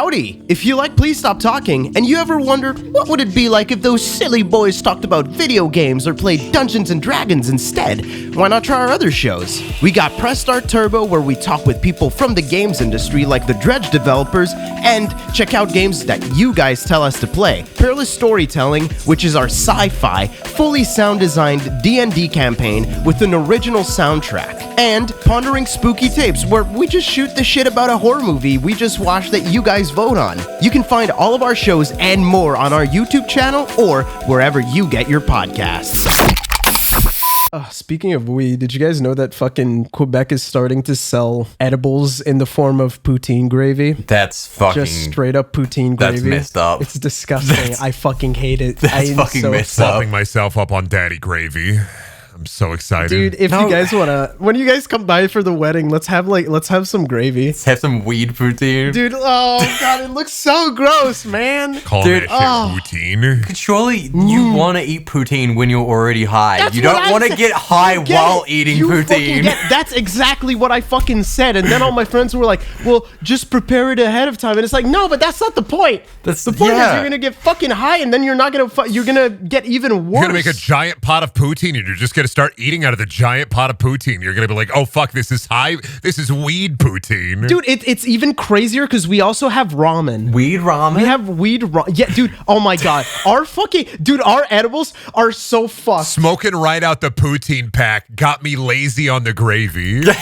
Howdy! If you like Please Stop Talking, and you ever wondered what would it be like if those silly boys talked about video games or played Dungeons and Dragons instead, why not try our other shows? We got Press Start Turbo, where we talk with people from the games industry like the Dredge developers, and check out games that you guys tell us to play. Peerless Storytelling, which is our sci-fi, fully sound-designed D&D campaign with an original soundtrack. And Pondering Spooky Tapes, where we just shoot the shit about a horror movie we just watched that you guys vote on. You can find all of our shows and more on our YouTube channel or wherever you get your podcasts. Speaking of weed, did you guys know that fucking Quebec is starting to sell edibles in the form of poutine gravy? That's fucking... Just straight up poutine gravy. That's messed up. It's disgusting. I fucking hate it. That's fucking messed up. Popping myself up on daddy gravy. I'm so excited. Dude, if you guys wanna, when you guys come by for the wedding, let's have some gravy. Let's have some weed poutine. Dude, oh god, it looks so gross, man. Call that shit poutine. Surely you want to eat poutine when you're already high. You don't want to get high while eating poutine. That's exactly what I fucking said. And then all my friends were like, well, just prepare it ahead of time. And it's like, no, but that's not the point. The point is you're gonna get fucking high, and then you're not gonna you're gonna get even worse. You're gonna make a giant pot of poutine, and you're just gonna start eating out of the giant pot of poutine. You're gonna be like, oh fuck, this is weed poutine. Dude, it's even crazier because we also have ramen. Weed ramen? We have weed ramen. Yeah, dude, oh my god. Our edibles are so fucked. Smoking right out the poutine pack got me lazy on the gravy. Dude,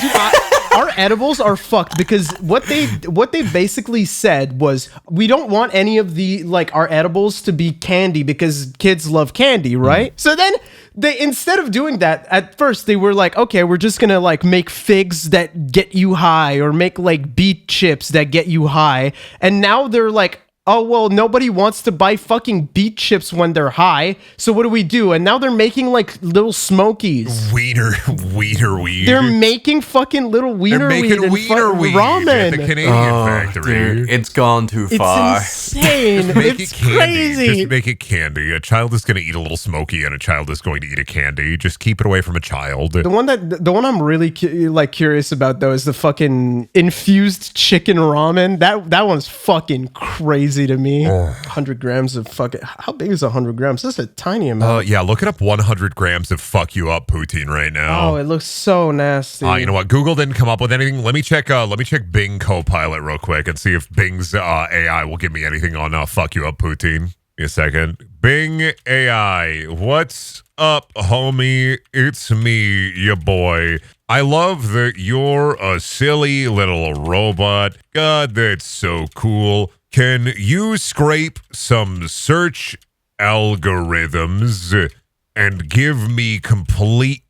our edibles are fucked because what they basically said was, we don't want any of the our edibles to be candy because kids love candy, right? So then they, instead of doing that, at first they were like, okay, we're just gonna make figs that get you high, or make beet chips that get you high, and now they're like, oh, well, nobody wants to buy fucking beet chips when they're high, so what do we do? And now they're making little smokies. Wiener weed. They're making fucking little wiener weed and ramen at the Canadian factory. Dude, it's gone too far. It's insane. It's crazy. Just make it candy. A child is going to eat a little smoky, and a child is going to eat a candy. Just keep it away from a child. The one I'm really curious about though is the fucking infused chicken ramen. That one's fucking crazy to me. 100 grams of fucking... How big is 100 grams? That's a tiny amount. Yeah, look it up. 100 grams of fuck you up poutine right now. Oh, it looks so nasty. You know what? Google didn't come up with anything. Let me check Bing Copilot real quick and see if Bing's AI will give me anything on fuck you up poutine. Give me a second. Bing AI, what's up, homie? It's me, your boy. I love that you're a silly little robot. God, that's so cool. Can you scrape some search algorithms and give me completely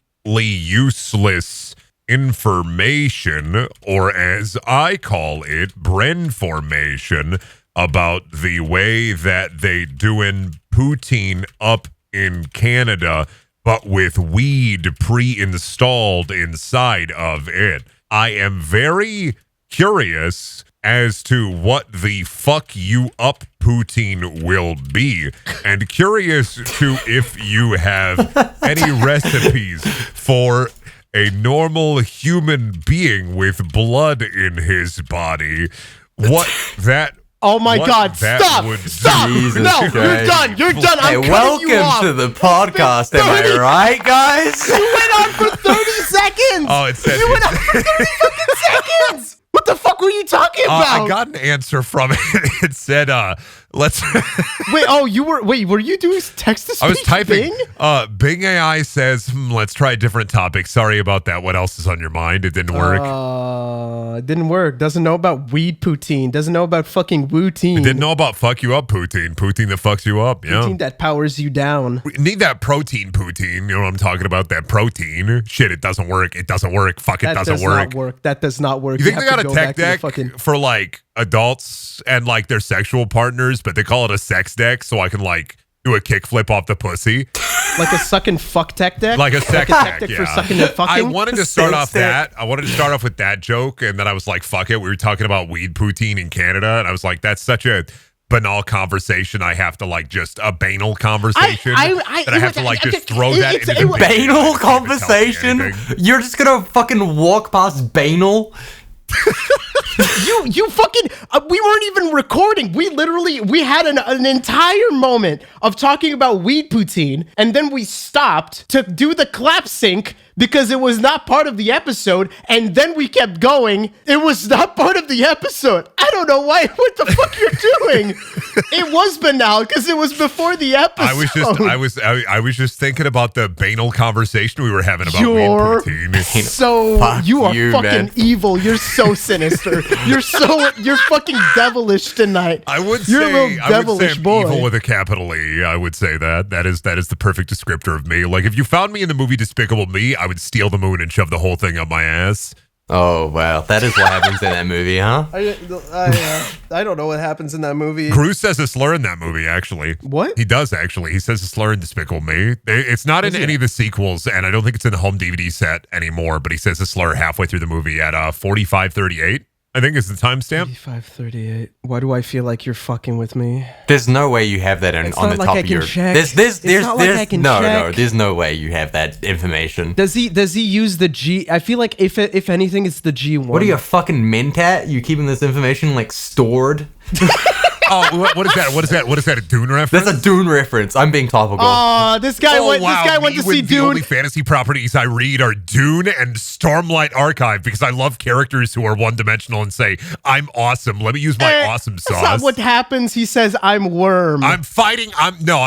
useless information, or as I call it, Brenformation, about the way that they doing poutine up in Canada, but with weed pre-installed inside of it? I am very curious as to what the fuck you up poutine will be, and curious to if you have any recipes for a normal human being with blood in his body. What that... Oh my God! Stop! Jesus no, Christ. You're done. I'm welcome you off. to the podcast. Am I right, guys? You went on for 30 seconds. Oh, it said you went on for 30 fucking seconds. What the fuck were you talking about? I got an answer from it. It said, let's... were you doing text-to-speech? I was typing. Bing AI says, let's try a different topic. Sorry about that. What else is on your mind? It didn't work. It didn't work. Doesn't know about weed poutine. Doesn't know about fucking woutine. It didn't know about fuck you up poutine. Poutine that fucks you up. Yeah. Poutine that powers you down. We need that protein poutine. You know what I'm talking about? That protein. Shit, it doesn't work. It doesn't work. Fuck, it doesn't work. That does not work. You think they got a tech deck for adults and their sexual partners, but they call it a sex deck, so I can do a kickflip off the pussy? Like a suck and fuck tech deck? Like a sex deck, for sucking and fucking? I wanted to start off with that joke, and then I was like, fuck it. We were talking about weed poutine in Canada, and I was like, that's such a banal conversation. I have to just a banal conversation. I have to just throw that into the banal conversation? You're just gonna fucking walk past banal? You fucking, we weren't even recording. We had an entire moment of talking about weed poutine, and then we stopped to do the clap sync because it was not part of the episode, and then we kept going. It was not part of the episode. I don't know what the fuck you're doing. It was banal because it was before the episode. I was just thinking about the banal conversation we were having about weed poutine. So you are fucking man. evil. You're so sinister. You're fucking devilish tonight. I would You're say, a little devilish I'm boy. evil with a capital E. I would say that is the perfect descriptor of me. Like if you found me in the movie Despicable Me, I would steal the moon and shove the whole thing up my ass. Oh, wow. That is what happens in that movie, huh? I don't know what happens in that movie. Cruz says a slur in that movie, actually. What? He does, actually. He says a slur in Despicable Me. It's not in any of the sequels, and I don't think it's in the home DVD set anymore, but he says a slur halfway through the movie at 45:38. I think is the timestamp. 45:38. Why do I feel like you're fucking with me? There's no way you have that on the top of your... There's no way you have that information. Does he use the G? I feel like if anything, it's the G1. What are you, a fucking mentat? You keeping this information, like, stored? Oh, what is that? What is that? What is that? A Dune reference? That's a Dune reference. I'm being topical. This guy went to see The Dune. only fantasy properties I read are Dune and Stormlight Archive because I love characters who are one-dimensional and say, "I'm awesome. Let me use my awesome sauce." That's not what happens. He says, "I'm Worm." I'm fighting Cameron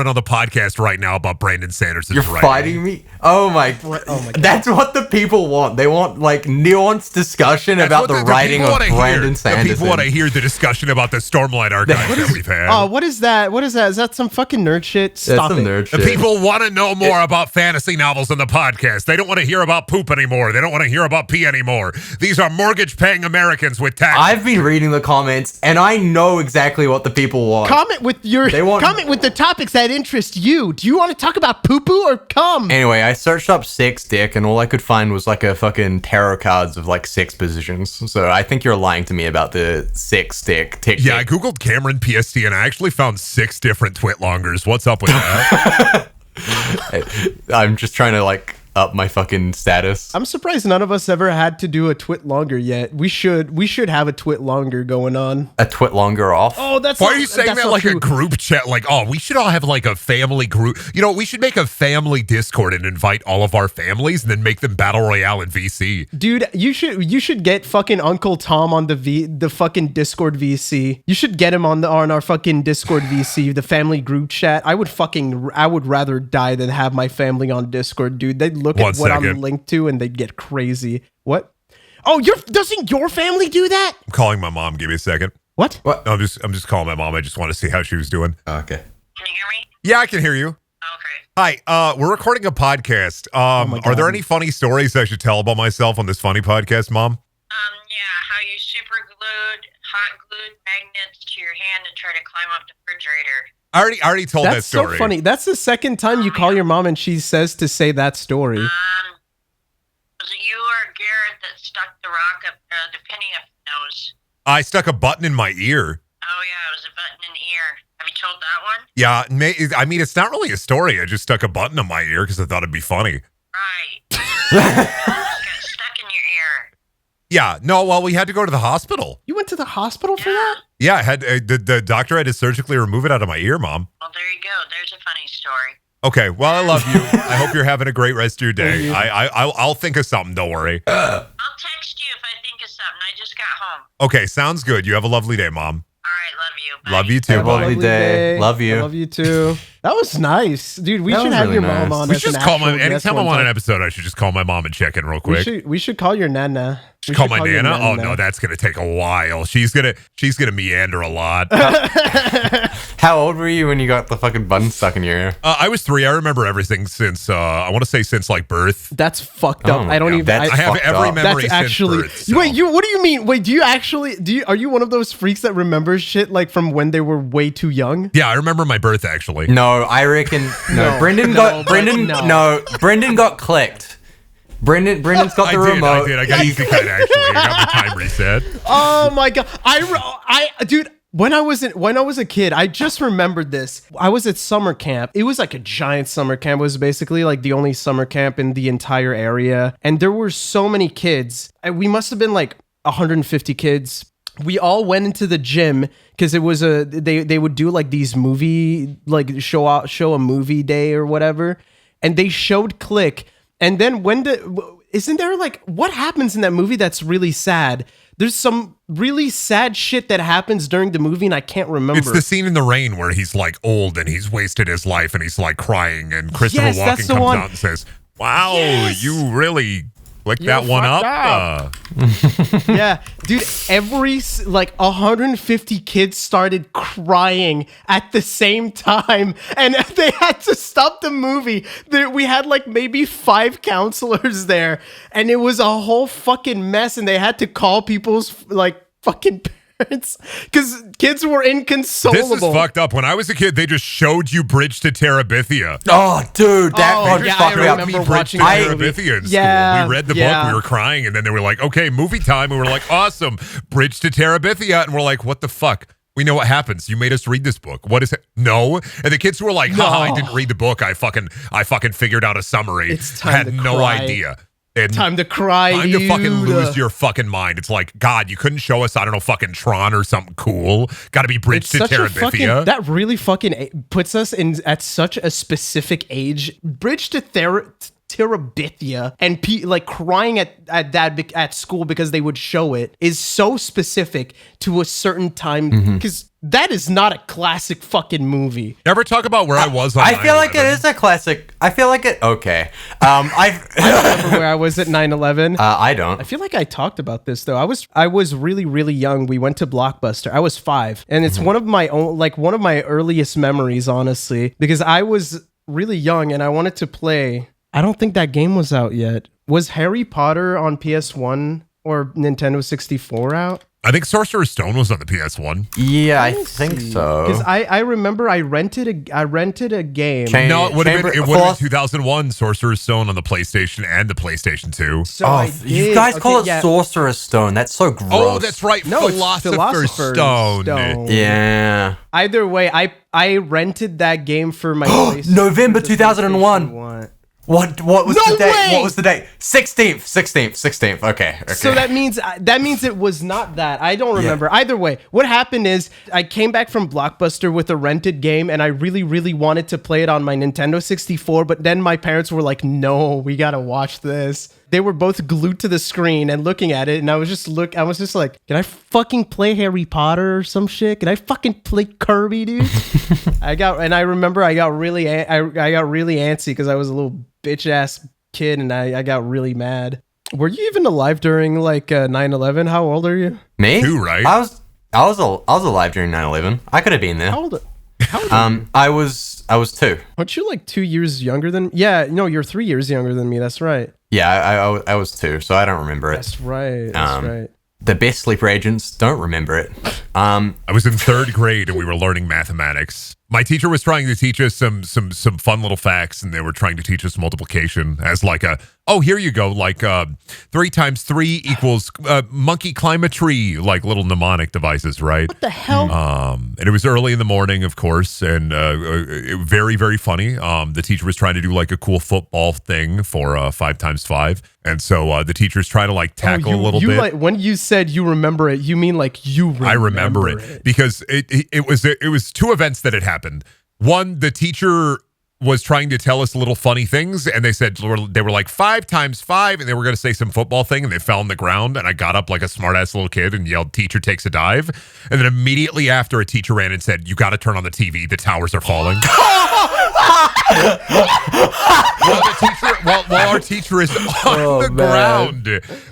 on the podcast right now about Brandon Sanders. You're fighting me? Oh my God. That's what the people want. They want, like, nuanced discussion about the writing of Brandon Sanderson. The people want to hear the discussion about the Stormlight Archive that we've had. Oh, what is that? What is that? Is that some fucking nerd shit? Stop That's some it. nerd The shit. people want to know more about fantasy novels on the podcast. They don't want to hear about poop anymore. They don't want to hear about pee anymore. These are mortgage-paying Americans with tax. I've been reading the comments, and I know exactly what the people want. Comment with the topics that interest you. Do you want to talk about poo-poo or cum? Anyway, I searched up sex dick, and all I could find was like a fucking tarot cards of like sex positions. So I think you're lying to me about the sex dick. Yeah, I googled Cameron PST and I actually found 6 different twitlongers. What's up with that? I'm just trying to like up my fucking status. I'm surprised none of us ever had to do a twit longer yet. We should have a twit longer going on. A twit longer off. Oh, that's Why not, are you saying that's that not like true. a group chat? Like, oh, we should all have like a family group. You know, we should make a family Discord and invite all of our families and then make them battle royale in VC. Dude, you should get fucking Uncle Tom on the fucking Discord VC. You should get him on our fucking Discord VC, the family group chat. I would rather die than have my family on Discord, dude. They'd look at what I'm linked to and they'd get crazy. What? Oh, doesn't your family do that? I'm calling my mom. Give me a second. What? No, I'm just calling my mom. I just want to see how she was doing. Okay. Can you hear me? Yeah, I can hear you. Okay. Hi, we're recording a podcast. Are there any funny stories I should tell about myself on this funny podcast, Mom? Yeah, how you super glued magnets to your hand to try to climb up the refrigerator. I already told that That's story. so funny. That's the second time you call your mom and she says to say that story. Was it you or Garrett that stuck the rock up, the penny up the nose? I stuck a button in my ear. Oh, yeah, it was a button in the ear. Have you told that one? Yeah, I mean, it's not really a story. I just stuck a button in my ear because I thought it'd be funny. Right. Almost got stuck in your ear. Yeah, no, well, we had to go to the hospital. You went to the hospital for that? Yeah, I had the doctor had to surgically remove it out of my ear, Mom. Well, there you go. There's a funny story. Okay, well, I love you. I hope you're having a great rest of your day. I'll think of something. Don't worry. I'll text you if I think of something. I just got home. Okay, sounds good. You have a lovely day, Mom. All right, love you. Bye. Love you too. Have a Bye. lovely day. Love you. I love you too. That was nice, dude. We That should was have really your mom nice. on. We as should an just call my actual guest anytime I'm one on an time. episode. I should just call my mom and check in real quick. We should call your nana. We Call should my your nana? Oh nana. no, that's gonna take a while. She's gonna meander a lot. How old were you when you got the fucking button stuck in your ear? I was 3. I remember everything since I want to say since like birth. That's fucked up. Oh, I don't yeah, even. that's I have fucked every up. memory That's since actually. birth. So. Wait, what do you mean? Wait, are you one of those freaks that remembers shit like from when they were way too young? Yeah, I remember my birth actually. No, I reckon no. Brendan got clicked. Brendan's got the remote. I got easy cut actually. I got my time reset. Oh my god! Dude, When I was a kid, I just remembered this. I was at summer camp. It was like a giant summer camp. It was basically like the only summer camp in the entire area. And there were so many kids. We must have been like 150 kids. We all went into the gym because it was they would do like these movie, like show a movie day or whatever. And they showed Click. And then isn't there like, what happens in that movie that's really sad? There's some really sad shit that happens during the movie, and I can't remember. It's the scene in the rain where he's like old and he's wasted his life and he's like crying, and Christopher Walken comes out and says, "Wow, you really clicked that one up." Yeah, dude, every like 150 kids started crying at the same time, and they had to stop the movie. We had like maybe 5 counselors there, and it was a whole fucking mess, and they had to call people's like fucking parents because kids were inconsolable. This is fucked up. When I was a kid, they just showed you Bridge to Terabithia. Oh, dude, that yeah, fucked me I up. remember Bridge to Terabithia in school. We read the book, we were crying, and then they were like, okay, movie time. And we were like, awesome, Bridge to Terabithia. And we're like, what the fuck? We know what happens. You made us read this book. What is it? No. And the kids were like, haha, I didn't read the book. I fucking figured out a summary. It's time I had to no cry. idea. And Time to cry. Time to fucking lose your fucking mind. It's like, God, you couldn't show us, I don't know, fucking Tron or something cool. Got to be Bridge to Terabithia. That really fucking puts us in at such a specific age. Bridge to Terabithia and like crying at school because they would show it is so specific to a certain time because that is not a classic fucking movie. Never talk about where I was on I feel 9/11. like it is a classic. I feel like it. Okay. I remember where I was at 9/11. I don't. I feel like I talked about this though. I was really, really young. We went to Blockbuster. I was 5, and it's one of my earliest memories, honestly, because I was really young and I wanted to play. I don't think that game was out yet. Was Harry Potter on PS1 or Nintendo 64 out? I think Sorcerer's Stone was on the PS1. Yeah, I think so. Because I remember I rented a game. No, it would have been 2001 Sorcerer's Stone on the PlayStation and the PlayStation 2. So you guys call it Sorcerer's Stone. That's so gross. Oh, that's right. No, it's Philosopher's Stone. Yeah. Either way, I rented that game for my PlayStation. November 2001. What was the date? Way! What was the date? 16th. Okay. So that means it was not that. I don't remember. Yeah. Either way, what happened is I came back from Blockbuster with a rented game and I really, really wanted to play it on my Nintendo 64, but then my parents were like, "No, we got to watch this." They were both glued to the screen and looking at it, and I was just like, "Can I fucking play Harry Potter or some shit? Can I fucking play Kirby, dude?" I remember I got really antsy because I was a little bitch ass kid, and I got really mad. Were you even alive during like 9/11? How old are you? Me? 2, right? I was alive during 9/11. I could have been there. How old are you? I was 2. Aren't you like 2 years younger than? Yeah, no, you're 3 years younger than me. That's right. Yeah, I was 2, so I don't remember it. That's right. That's right. The best sleeper agents don't remember it. I was in 3rd grade and we were learning mathematics. My teacher was trying to teach us some fun little facts, and they were trying to teach us multiplication as like here you go, like 3 times 3 equals monkey climb a tree, like little mnemonic devices, right? What the hell? And it was early in the morning, of course, and very, very funny. The teacher was trying to do like a cool football thing for 5 times 5. And so the teacher's trying to like tackle a little bit. Like, when you said you remember it, you mean like you remember I remember it because it was 2 events that had happened. One, the teacher was trying to tell us little funny things, and they were like 5 times 5, and they were going to say some football thing, and they fell on the ground, and I got up like a smart-ass little kid and yelled, "Teacher takes a dive." And then immediately after, a teacher ran and said, "You got to turn on the TV. The towers are falling." while our teacher is on the ground,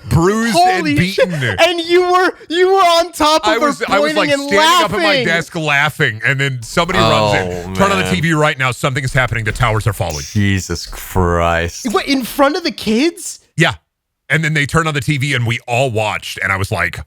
bruised and beaten. And you were on top of her, I was like and standing laughing. up at my desk laughing, and then somebody runs in. Turn on the TV right now. Something is happening. The towers are falling. Jesus Christ. What, in front of the kids? Yeah. And then they turned on the TV and we all watched, and I was like,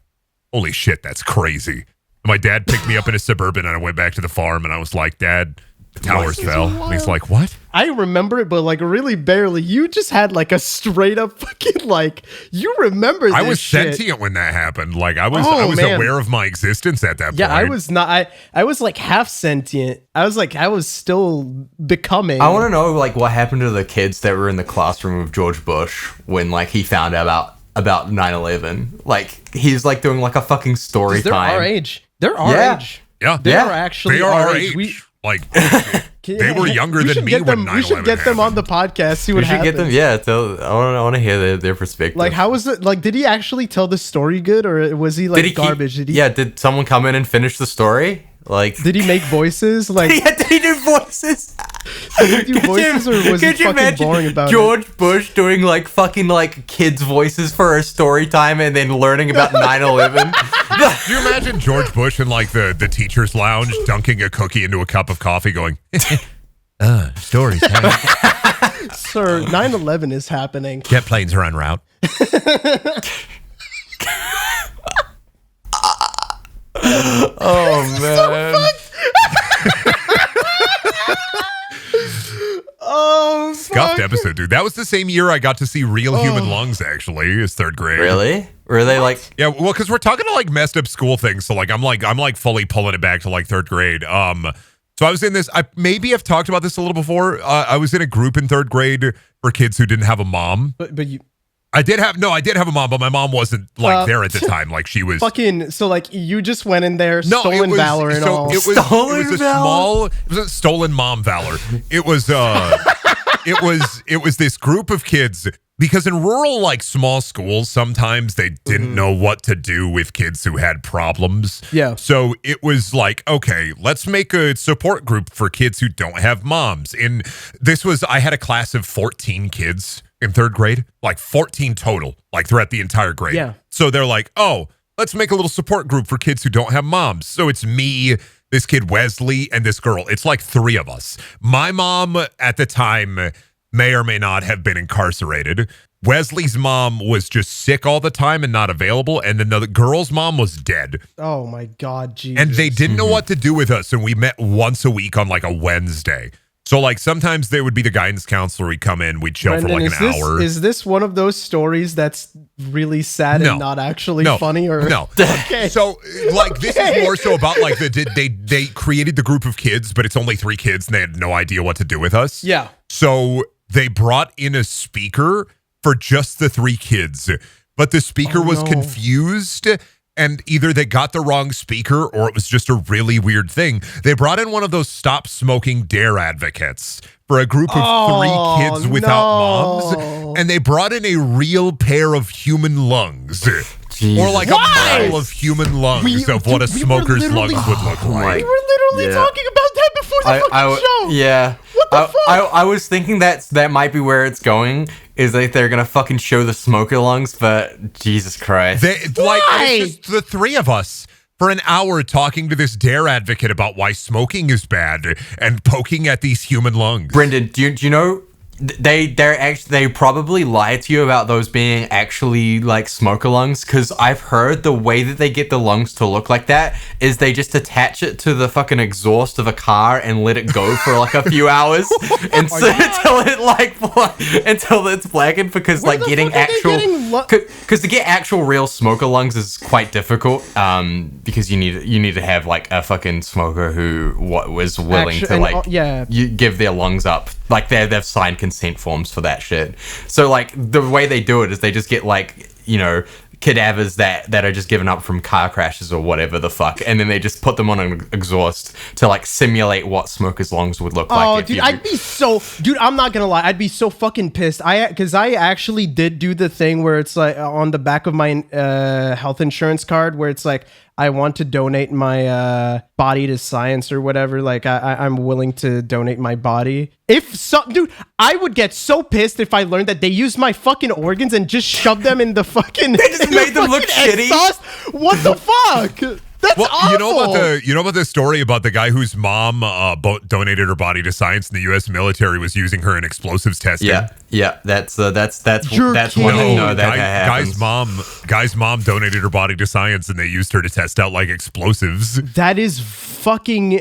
holy shit, that's crazy. And my dad picked me up in a Suburban, and I went back to the farm, and I was like, Dad, The towers fell. And he's like, what? I remember it, but like really barely. You just had like a straight up fucking like you remember this I was shit. sentient when that happened. Like I was man. aware of my existence at that point. Yeah, I was not. I was like half sentient. I was still becoming. I want to know like what happened to the kids that were in the classroom with George Bush when like he found out about 9/11. Like he's like doing like a fucking story they're time. our age. They're our Yeah. age. Yeah. They are actually They are our age. age. Like they were younger We than should me get when them. 9/11 We should get them on the podcast. See what We should happens. get them. Yeah, I want to hear their perspective. Like, how was it? Like, did he actually tell the story good, or was he like garbage? Did someone come in and finish the story? Like, Did he make voices? Like, yeah, did he do voices? did he do voices, or was he Could you fucking imagine boring about George Bush doing like fucking like kids' voices for a story time and then learning about 9/11? Do you imagine George Bush in like the teacher's lounge dunking a cookie into a cup of coffee going, stories. it? Sir, 9/11 is happening. Jet planes are en route. Oh man. Oh, Scuffed fuck. episode, dude. That was the same year I got to see real human lungs, actually, as third grade. Really? Were they like Yeah, well, because we're talking to like messed up school things, so like I'm like fully pulling it back to like third grade. So I was in this. I've talked about this a little before. I was in a group in third grade for kids who didn't have a mom. But you I did have a mom, but my mom wasn't like there at the time. Like she was fucking. So like you just went in there, it stolen was- valor and so all. It was a stolen mom valor. It was it was this group of kids, because in rural like small schools sometimes they didn't know what to do with kids who had problems. Yeah. So it was like, okay, let's make a support group for kids who don't have moms. And I had a class of 14 kids in third grade, like 14 total, like throughout the entire grade. Yeah. So they're like, oh, let's make a little support group for kids who don't have moms. So it's me, this kid Wesley, and this girl. It's like three of us. My mom at the time may or may not have been incarcerated. Wesley's mom was just sick all the time and not available. And then the girl's mom was dead. Oh my God, Jesus. And they didn't know what to do with us. And we met once a week on like a Wednesday. So like sometimes there would be the guidance counselor. We'd come in, we'd chill Brendan, for like an hour. Is this one of those stories that's really sad No. and not actually No. funny? Or No. Okay. So like this is more so about like they created the group of kids, but it's only 3 kids and they had no idea what to do with us. Yeah. So they brought in a speaker for just the 3 kids, but the speaker was confused, and either they got the wrong speaker or it was just a really weird thing. They brought in one of those stop smoking dare advocates for a group of 3 kids without moms, and they brought in a real pair of human lungs. Jesus. Or like a model of human lungs of what a smoker's lungs would look like. We were literally Yeah. talking about that before the fucking show. Yeah. What the fuck? I was thinking that might be where it's going. Is like they're gonna fucking show the smoker lungs, but Jesus Christ. It's just the 3 of us for an hour talking to this dare advocate about why smoking is bad and poking at these human lungs. Brendan, do you know they probably lie to you about those being actually like smoker lungs, because I've heard the way that they get the lungs to look like that is they just attach it to the fucking exhaust of a car and let it go for like a few hours until it's blackened, because Where like the getting fuck are they actual getting because to get actual real smoker lungs is quite difficult, because you need to have like a fucking smoker who was willing to like you give their lungs up, like they've signed consent forms for that shit. So like the way they do it is they just get like, you know, cadavers that are just given up from car crashes or whatever the fuck, and then they just put them on an exhaust to like simulate what smokers' lungs would look like. Oh, dude, I'm not gonna lie, I'd be so fucking pissed. Because I actually did do the thing where it's like on the back of my health insurance card where it's like, I want to donate my body to science or whatever. Like I'm willing to donate my body. Dude, I would get so pissed if I learned that they used my fucking organs and just shoved them in the fucking. They just made them look shitty. What the fuck? That's awful. You know about the story about the guy whose mom donated her body to science, and the U.S. military was using her in explosives testing. Yeah. That's one. kidding. No, that happens. Guy's mom donated her body to science, and they used her to test out like explosives. That is fucking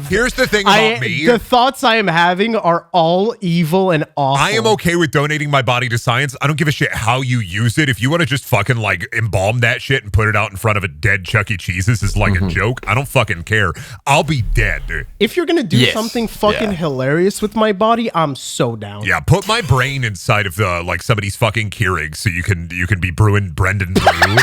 Here's the thing about me. The thoughts I am having are all evil and awful. I am okay with donating my body to science. I don't give a shit how you use it. If you want to just fucking like embalm that shit and put it out in front of a dead Chuck E. Cheese's as like a joke, I don't fucking care. I'll be dead. If you're gonna do something fucking hilarious with my body, I'm so down. Yeah, put my brain inside of the like somebody's fucking Keurig so you can be brewing Brendan brew.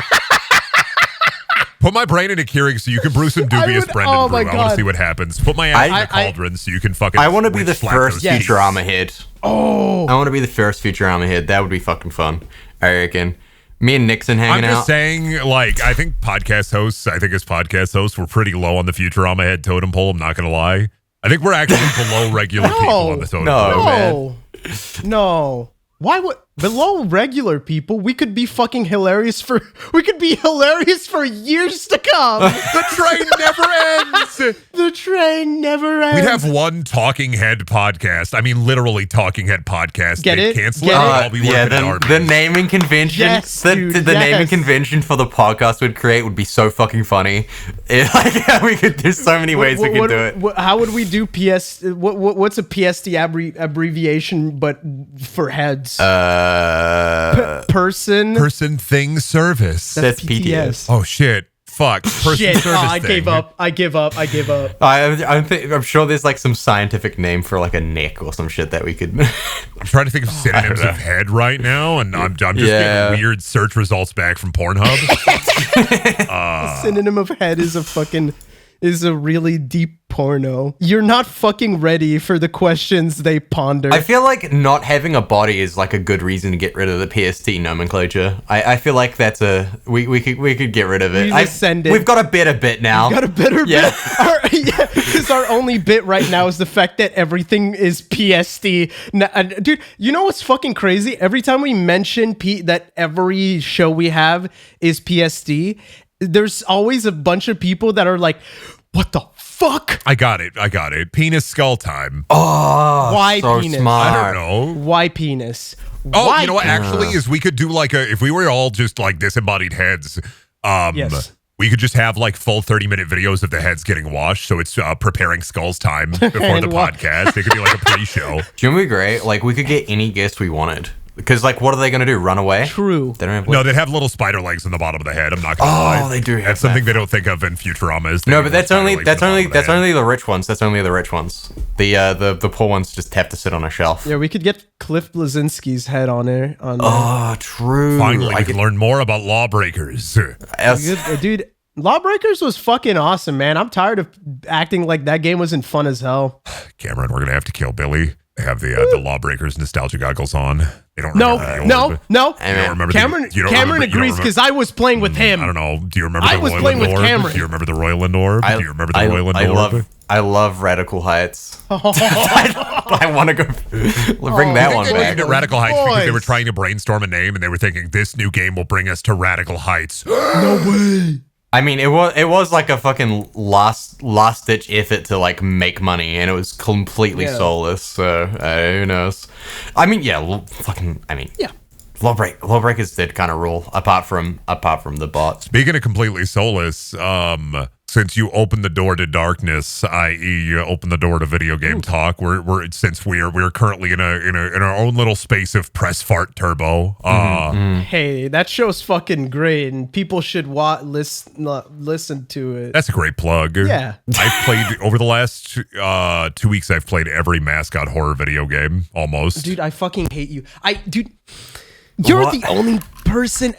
Put my brain in a Keurig so you can brew some dubious Brendan brew. I want to see what happens. Put my ass in a cauldron so you can fucking. I want to be the first Futurama head. Oh, I want to be the first Futurama head. That would be fucking fun. I reckon. Me and Nixon hanging out. I'm just saying, like, I think as podcast hosts, we're pretty low on the Futurama head totem pole. I'm not gonna lie. I think we're actually below regular people on the totem pole. No. Why would below regular people? We could be fucking hilarious for years to come. The train never ends. The train never ends. We'd have one talking head podcast. I mean, literally talking head podcast. Get it? Cancel it. I'll be working at the naming convention. Yes, the naming convention for the podcast would create would be so fucking funny. There's so many ways we could do it. How would we do PS? What's a PSD abbreviation but for heads? Person thing service. That's PTS. Oh shit. Fuck. Person service I thing. I give up. I'm sure there's like some scientific name for like a neck or some shit that we could. I'm trying to think of synonyms of head right now, and I'm just getting weird search results back from Pornhub. The synonym of head is a really deep porno. You're not fucking ready for the questions they ponder. I feel like not having a body is like a good reason to get rid of the PST nomenclature. I feel like that's we could get rid of it. We've got a better bit now. We've got a better bit. Because our only bit right now is the fact that everything is PST. Dude, you know what's fucking crazy? Every time we mention that every show we have is PST, there's always a bunch of people that are like, what the fuck? I got it. Penis skull time. Oh, why so penis? Smart. I don't know. Why penis? Oh, you know what? Actually, is we could do like if we were all just like disembodied heads. Yes. We could just have like full 30-minute videos of the heads getting washed. So it's preparing skulls time before the podcast. It could be like a pre-show. Do you know what would be great? Like we could get any guest we wanted. Because, like, what are they going to do? Run away? True. They don't have no, they'd have little spider legs on the bottom of the head. I'm not going to lie. Oh, they do have That's something they don't think of in Futurama. No, but that's only the rich ones. That's only the rich ones. The poor ones just have to sit on a shelf. Yeah, we could get Cliff Blazinski's head on there. Oh, true. Finally, we can learn more about Lawbreakers. Dude, Lawbreakers was fucking awesome, man. I'm tired of acting like that game wasn't fun as hell. Cameron, we're going to have to kill Billy. They have the Lawbreakers nostalgia goggles on. They don't remember No. Cameron agrees because I was playing with him. I don't know. Do you remember I was playing with Cameron. Do you remember the Royland Orb? Do you remember the Royland Orb? I love Radical Heights. I want to go bring that one back. At Radical Heights because they were trying to brainstorm a name and they were thinking this new game will bring us to Radical Heights. No way. I mean, it was like a fucking last ditch effort to like make money, and it was completely soulless. So who knows? I mean, Lawbreakers did kind of rule apart from the bots. Speaking of completely soulless, since you opened the door to darkness, i.e., you opened the door to video game talk, we're currently in our own little space of press fart turbo. Hey, that show's fucking great, and people should listen to it. That's a great plug. Yeah, I've played over the last 2 weeks. I've played every mascot horror video game almost. Dude, I fucking hate you. You're the only person.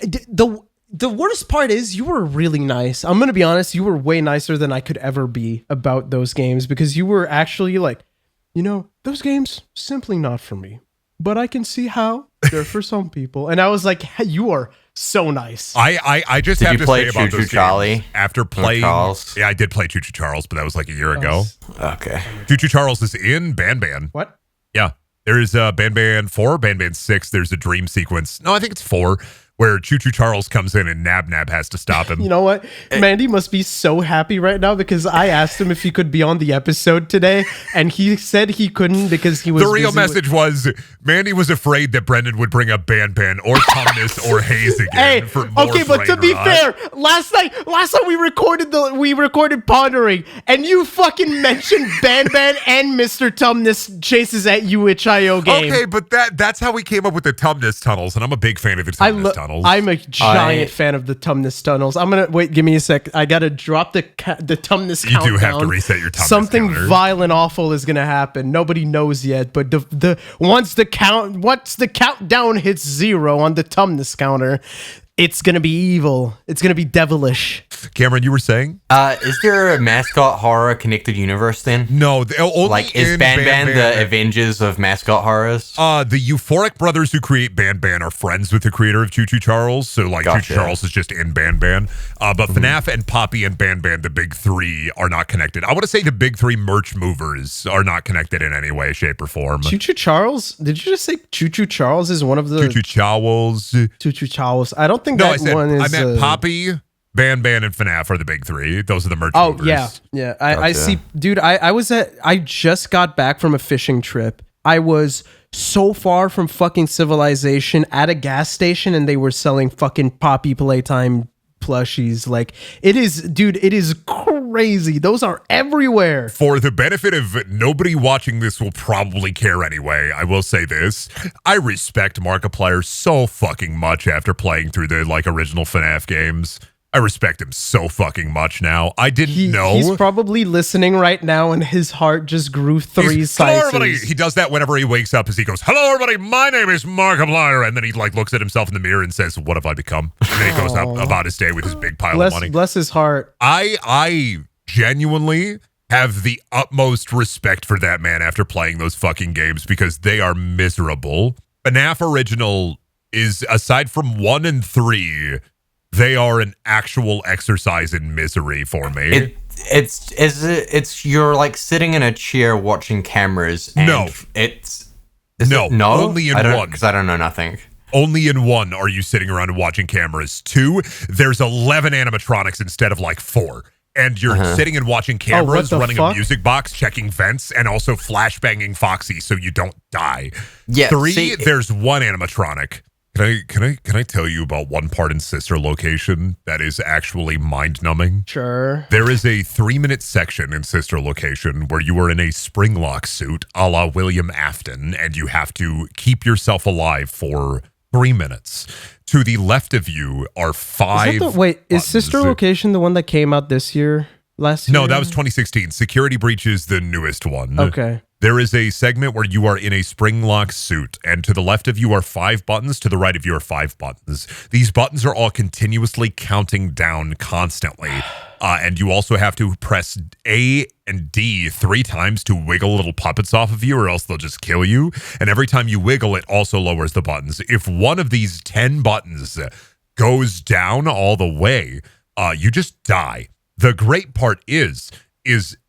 The worst part is you were really nice. I'm going to be honest. You were way nicer than I could ever be about those games because you were actually like, those games simply not for me, but I can see how they're for some people. And I was like, hey, you are so nice. I just have to say about those Charlie? Games, after playing, Charles? Yeah, I did play Choo Choo Charles, but that was like a year ago. Okay. Choo Choo Charles is in Ban. What? Yeah. There is Ban 4, Ban 6. There's a dream sequence. No, I think it's 4. where Choo Choo Charles comes in and Nab Nab has to stop him. You know what? Mandy must be so happy right now because I asked him if he could be on the episode today, and he said he couldn't because he was. The real message was Mandy was afraid that Brendan would bring up Ban Ban or Tumnus or Hayes again. For more okay, but to be fair, last time we recorded Pondering, and you fucking mentioned Ban Ban and Mr. Tumnus chases at UHIO game. Okay, but that's how we came up with the Tumnus tunnels, and I'm a big fan of the Tumnus tunnels. I'm a giant fan of the Tumnus tunnels. I'm gonna wait. Give me a sec. I gotta drop the Tumnus countdown. You do have to reset your Tumnus Something counter. violent, awful is gonna happen. Nobody knows yet, but once the countdown hits 0 on the Tumnus counter, it's gonna be evil. It's gonna be devilish. Cameron, you were saying? Is there a mascot horror connected universe then? No, only like is Ban Ban the Avengers of mascot horrors? The Euphoric brothers who create Ban Ban are friends with the creator of Choo Choo Charles, so like Choo Choo Charles is just in Ban Ban. But FNAF and Poppy and Ban Ban, the big three, are not connected. I want to say the big three merch movers are not connected in any way, shape, or form. Choo Choo Charles? Did you just say Choo Choo Charles is one of the Choo Choo Charles? Choo Choo Charles. I don't think I meant Poppy, Ban Ban, and FNAF are the big three. Those are the merch movers. Yeah. I see. Dude, I just got back from a fishing trip. I was so far from fucking civilization at a gas station, and they were selling fucking Poppy Playtime plushies. Like, it is crazy. Those are everywhere. For the benefit of nobody watching this will probably care anyway, I will say this. I respect Markiplier so fucking much after playing through the original FNAF games. I respect him so fucking much now. I didn't know. He's probably listening right now, and his heart just grew 3 sizes. Hello, everybody. He does that whenever he wakes up, as he goes, "Hello, everybody. My name is Markiplier," and then he looks at himself in the mirror and says, "What have I become?" And then he goes about his day with his big pile of money. Bless his heart. I genuinely have the utmost respect for that man after playing those fucking games because they are miserable. FNAF Original is, aside from 1 and 3. They are an actual exercise in misery for me. It's you're like sitting in a chair watching cameras. And no, only in 1 because I don't know nothing. Only in 1 are you sitting around and watching cameras. 2, there's 11 animatronics instead of 4. And you're sitting and watching cameras, running a music box, checking vents, and also flashbanging Foxy so you don't die. Yeah, 3, there's 1 animatronic. Can I tell you about one part in Sister Location that is actually mind-numbing? Sure. There is a 3-minute section in Sister Location where you are in a springlock suit a la William Afton, and you have to keep yourself alive for 3 minutes. To the left of you are 5 is Sister Location the one that came out last year? No, that was 2016. Security Breach is the newest one. Okay. There is a segment where you are in a spring-lock suit, and to the left of you are 5 buttons, to the right of you are 5 buttons. These buttons are all continuously counting down constantly, and you also have to press A and D 3 times to wiggle little puppets off of you, or else they'll just kill you, and every time you wiggle, it also lowers the buttons. If one of these 10 buttons goes down all the way, you just die. The great part is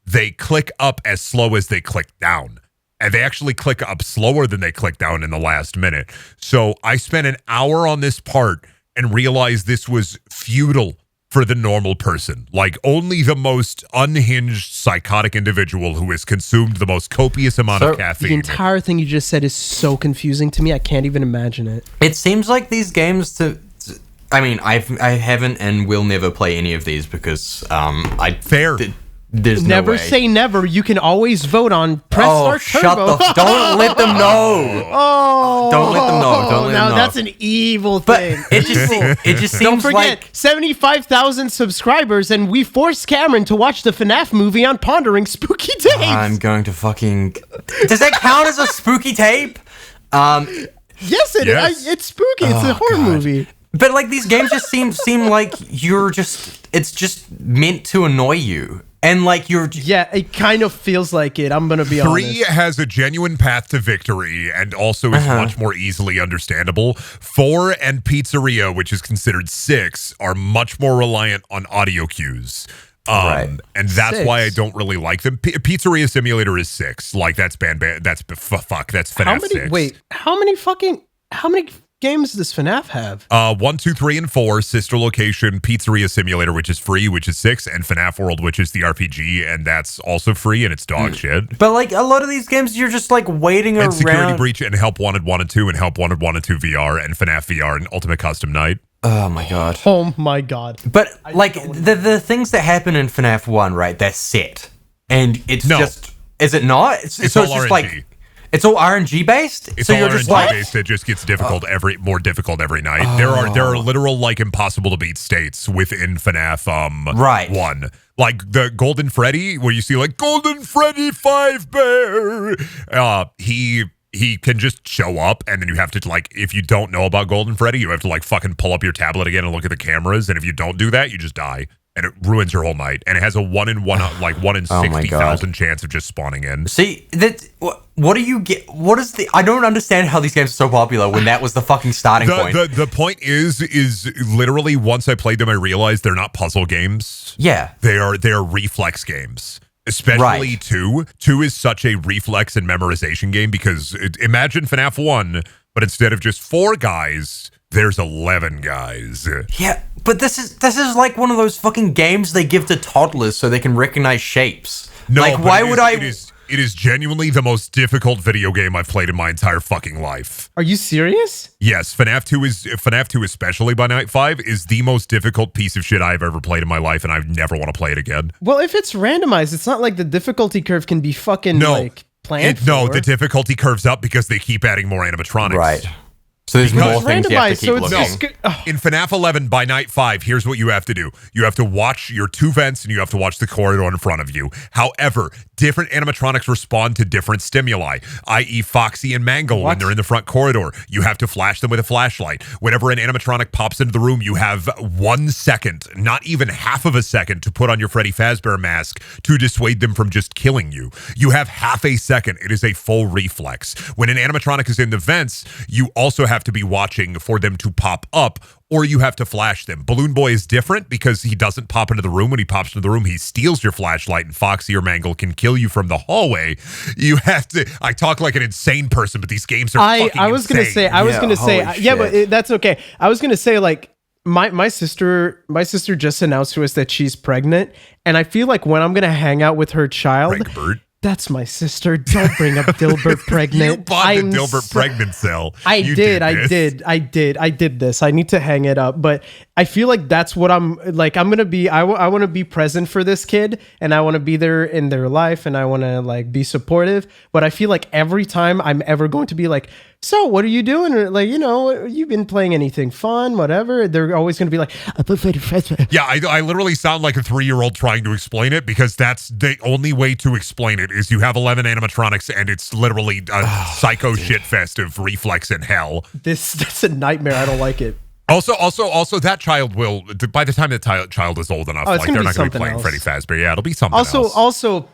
they click up as slow as they click down. And they actually click up slower than they click down in the last minute. So I spent an hour on this part and realized this was futile for the normal person. Only the most unhinged, psychotic individual who has consumed the most copious amount of caffeine. The entire thing you just said is so confusing to me. I can't even imagine it. It seems like these games I mean, I haven't and will never play any of these because there's never no way. Say never. You can always vote on Press Start Turbo. Don't let them know. Don't let them know. Don't let them know. That's an evil thing. It just seems Don't forget, like 75,000 subscribers, and we forced Cameron to watch the FNAF movie on Pondering Spooky Tapes. I'm going to fucking. Does that count as a spooky tape? Yes, it is. It's spooky. It's a horror movie. But these games just seem like it's just meant to annoy you. And it kind of feels like it. I'm going to be 3 honest. 3 has a genuine path to victory and also is much more easily understandable. 4 and Pizzeria, which is considered 6, are much more reliant on audio cues. And that's 6. Why I don't really like them. Pizzeria Simulator is 6. That's FNAF 6. How many games does FNAF have? 1, 2, 3, and 4, sister location, Pizzeria Simulator, which is free, which is 6, and FNAF World, which is the RPG, and that's also free, and it's dog shit. But like a lot of these games, you're just like waiting around. And Security Breach, and Help Wanted 1 and 2, and Help Wanted 1 and 2 VR, and FNAF VR, and Ultimate Custom Night. Oh my god. Oh my god. But like the things that happen in FNAF 1, right? They're set, and it's just is it not? It's so all it's just RNG. like it's all RNG based. It's so all you're RNG just like based. It just gets more difficult every night. There are literal like impossible to beat states within FNAF 1. Like the Golden Freddy, where you see like Golden Freddy 5 Bear. He can just show up, and then you have to, like, if you don't know about Golden Freddy, you have to, like, fucking pull up your tablet again and look at the cameras, and if you don't do that, you just die, and it ruins your whole night, and it has a 1 in 60,000 chance of just spawning in. See, that what do you get? What is the? I don't understand how these games are so popular when that was the fucking starting point. The point is literally once I played them, I realized they're not puzzle games. Yeah, they are reflex games. Especially 2. 2 is such a reflex and memorization game because imagine FNAF 1, but instead of just 4 guys, there's 11 guys. Yeah, but this is like one of those fucking games they give to toddlers so they can recognize shapes. No, like why would I? It is genuinely the most difficult video game I've played in my entire fucking life. Are you serious? Yes, FNAF 2 especially by Night 5 is the most difficult piece of shit I've ever played in my life, and I never want to play it again. Well, if it's randomized, it's not like the difficulty curve can be fucking planned for. No, the difficulty curves up because they keep adding more animatronics. Right. So there's more things you have to keep looking. In FNAF 11 by Night 5, here's what you have to do. You have to watch your 2 vents and you have to watch the corridor in front of you. However, different animatronics respond to different stimuli, i.e. Foxy and Mangle when they're in the front corridor. You have to flash them with a flashlight. Whenever an animatronic pops into the room, you have 1 second, not even half of a second, to put on your Brendy Fazbert mask to dissuade them from just killing you. You have half a second. It is a full reflex. When an animatronic is in the vents, you also have to be watching for them to pop up, or you have to flash them. Balloon Boy is different because he doesn't pop into the room. When he pops into the room, he steals your flashlight, and Foxy or Mangle can kill you from the hallway. You have to. I talk like an insane person, but these games are fucking insane. I was gonna say, but that's okay. I was gonna say, like, my sister just announced to us that she's pregnant, and I feel like when I'm gonna hang out with her child. Bregbert. That's my sister. Don't bring up Dilbert pregnant. You bought the Dilbert pregnant cell. I did this. I need to hang it up. But I feel like that's what I'm like. I'm going to be, I want to be present for this kid, and I want to be there in their life, and I want to like be supportive. But I feel like every time I'm ever going to be like, so what are you doing? Or like, you know, you've been playing anything fun, whatever. They're always going to be like, yeah, I literally sound like a 3-year-old trying to explain it, because that's the only way to explain it is you have 11 animatronics and it's literally a psycho shit fest of reflex and hell. That's a nightmare. I don't like it. Also, that child will, by the time the child is old enough, like they're not going to be playing Brendy Fazbert. Yeah, it'll be something else. Also,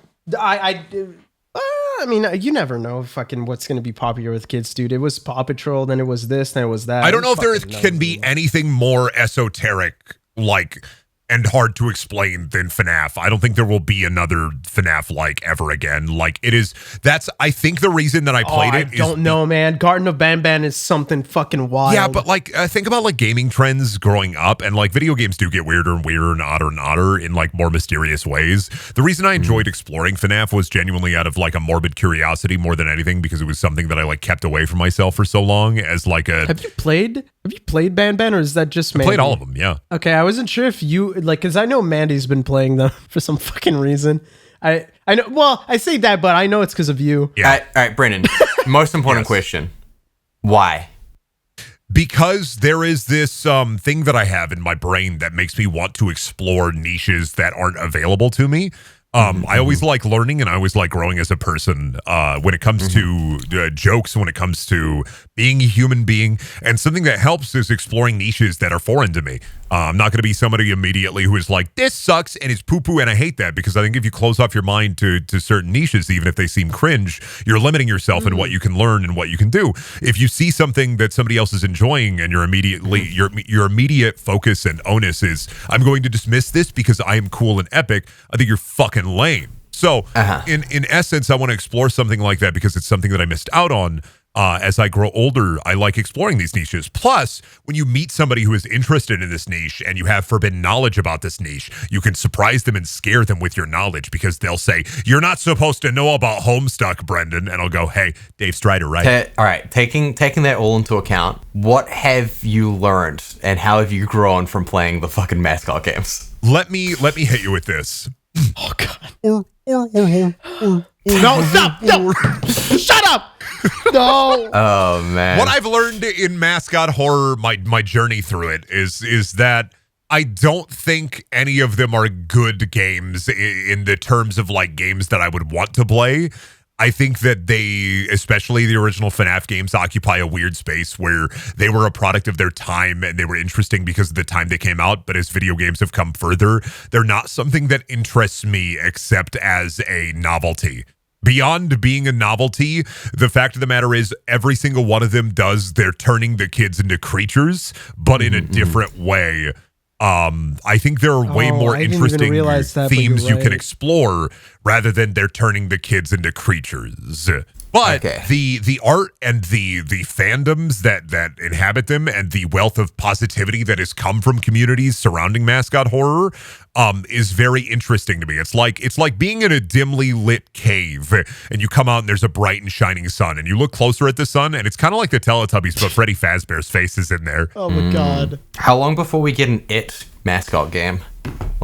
I mean, you never know fucking what's going to be popular with kids, dude. It was Paw Patrol, then it was this, then it was that. I don't know if there can be anything more esoteric, like, and hard to explain than FNAF. I don't think there will be another FNAF-like ever again. Like, it is, I think the reason that I played it is... I don't know, man. Garden of Banban is something fucking wild. Yeah, but like, think about like gaming trends growing up, and like video games do get weirder and weirder and odder in like more mysterious ways. The reason I enjoyed exploring FNAF was genuinely out of like a morbid curiosity more than anything, because it was something that I like kept away from myself for so long as like a... Have you played Banban, or is that just Mandy? I played all of them, yeah. Okay, I wasn't sure if you, like, because I know Mandy's been playing them for some fucking reason. I know, well, I say that, but I know it's because of you. Yeah. All right, Brendan, most important question. Why? Because there is this thing that I have in my brain that makes me want to explore niches that aren't available to me. I always like learning, and I always like growing as a person when it comes to jokes, when it comes to being a human being. And something that helps is exploring niches that are foreign to me. I'm not going to be somebody immediately who is like, this sucks and it's poo-poo and I hate that, because I think if you close off your mind to certain niches, even if they seem cringe, you're limiting yourself in what you can learn and what you can do. If you see something that somebody else is enjoying and your immediate focus and onus is, I'm going to dismiss this because I am cool and epic, I think you're fucking lame. So in essence, I want to explore something like that because it's something that I missed out on. as I grow older, I like exploring these niches. Plus, when you meet somebody who is interested in this niche and you have forbidden knowledge about this niche, you can surprise them and scare them with your knowledge because they'll say, "You're not supposed to know about Homestuck, Brendan." And I'll go, "Hey, Dave Strider, right?" All right, taking that all into account, what have you learned and how have you grown from playing the fucking mascot games? Let me hit you with this. Oh, God. No, stop! No! Shut up! No! Oh, man. What I've learned in mascot horror, my journey through it, is that I don't think any of them are good games in the terms of like games that I would want to play. I think that they, especially the original FNAF games, occupy a weird space where they were a product of their time and they were interesting because of the time they came out. But as video games have come further, they're not something that interests me except as a novelty. Beyond being a novelty, the fact of the matter is every single one of them they're turning the kids into creatures, but in a different way. I think there are way more interesting themes you can explore rather than they're turning the kids into creatures. But the art and the fandoms that inhabit them and the wealth of positivity that has come from communities surrounding mascot horror is very interesting to me. It's like being in a dimly lit cave and you come out and there's a bright and shining sun and you look closer at the sun and it's kind of like the Teletubbies, but Brendy Fazbert's face is in there. Oh my God. How long before we get an It mascot game?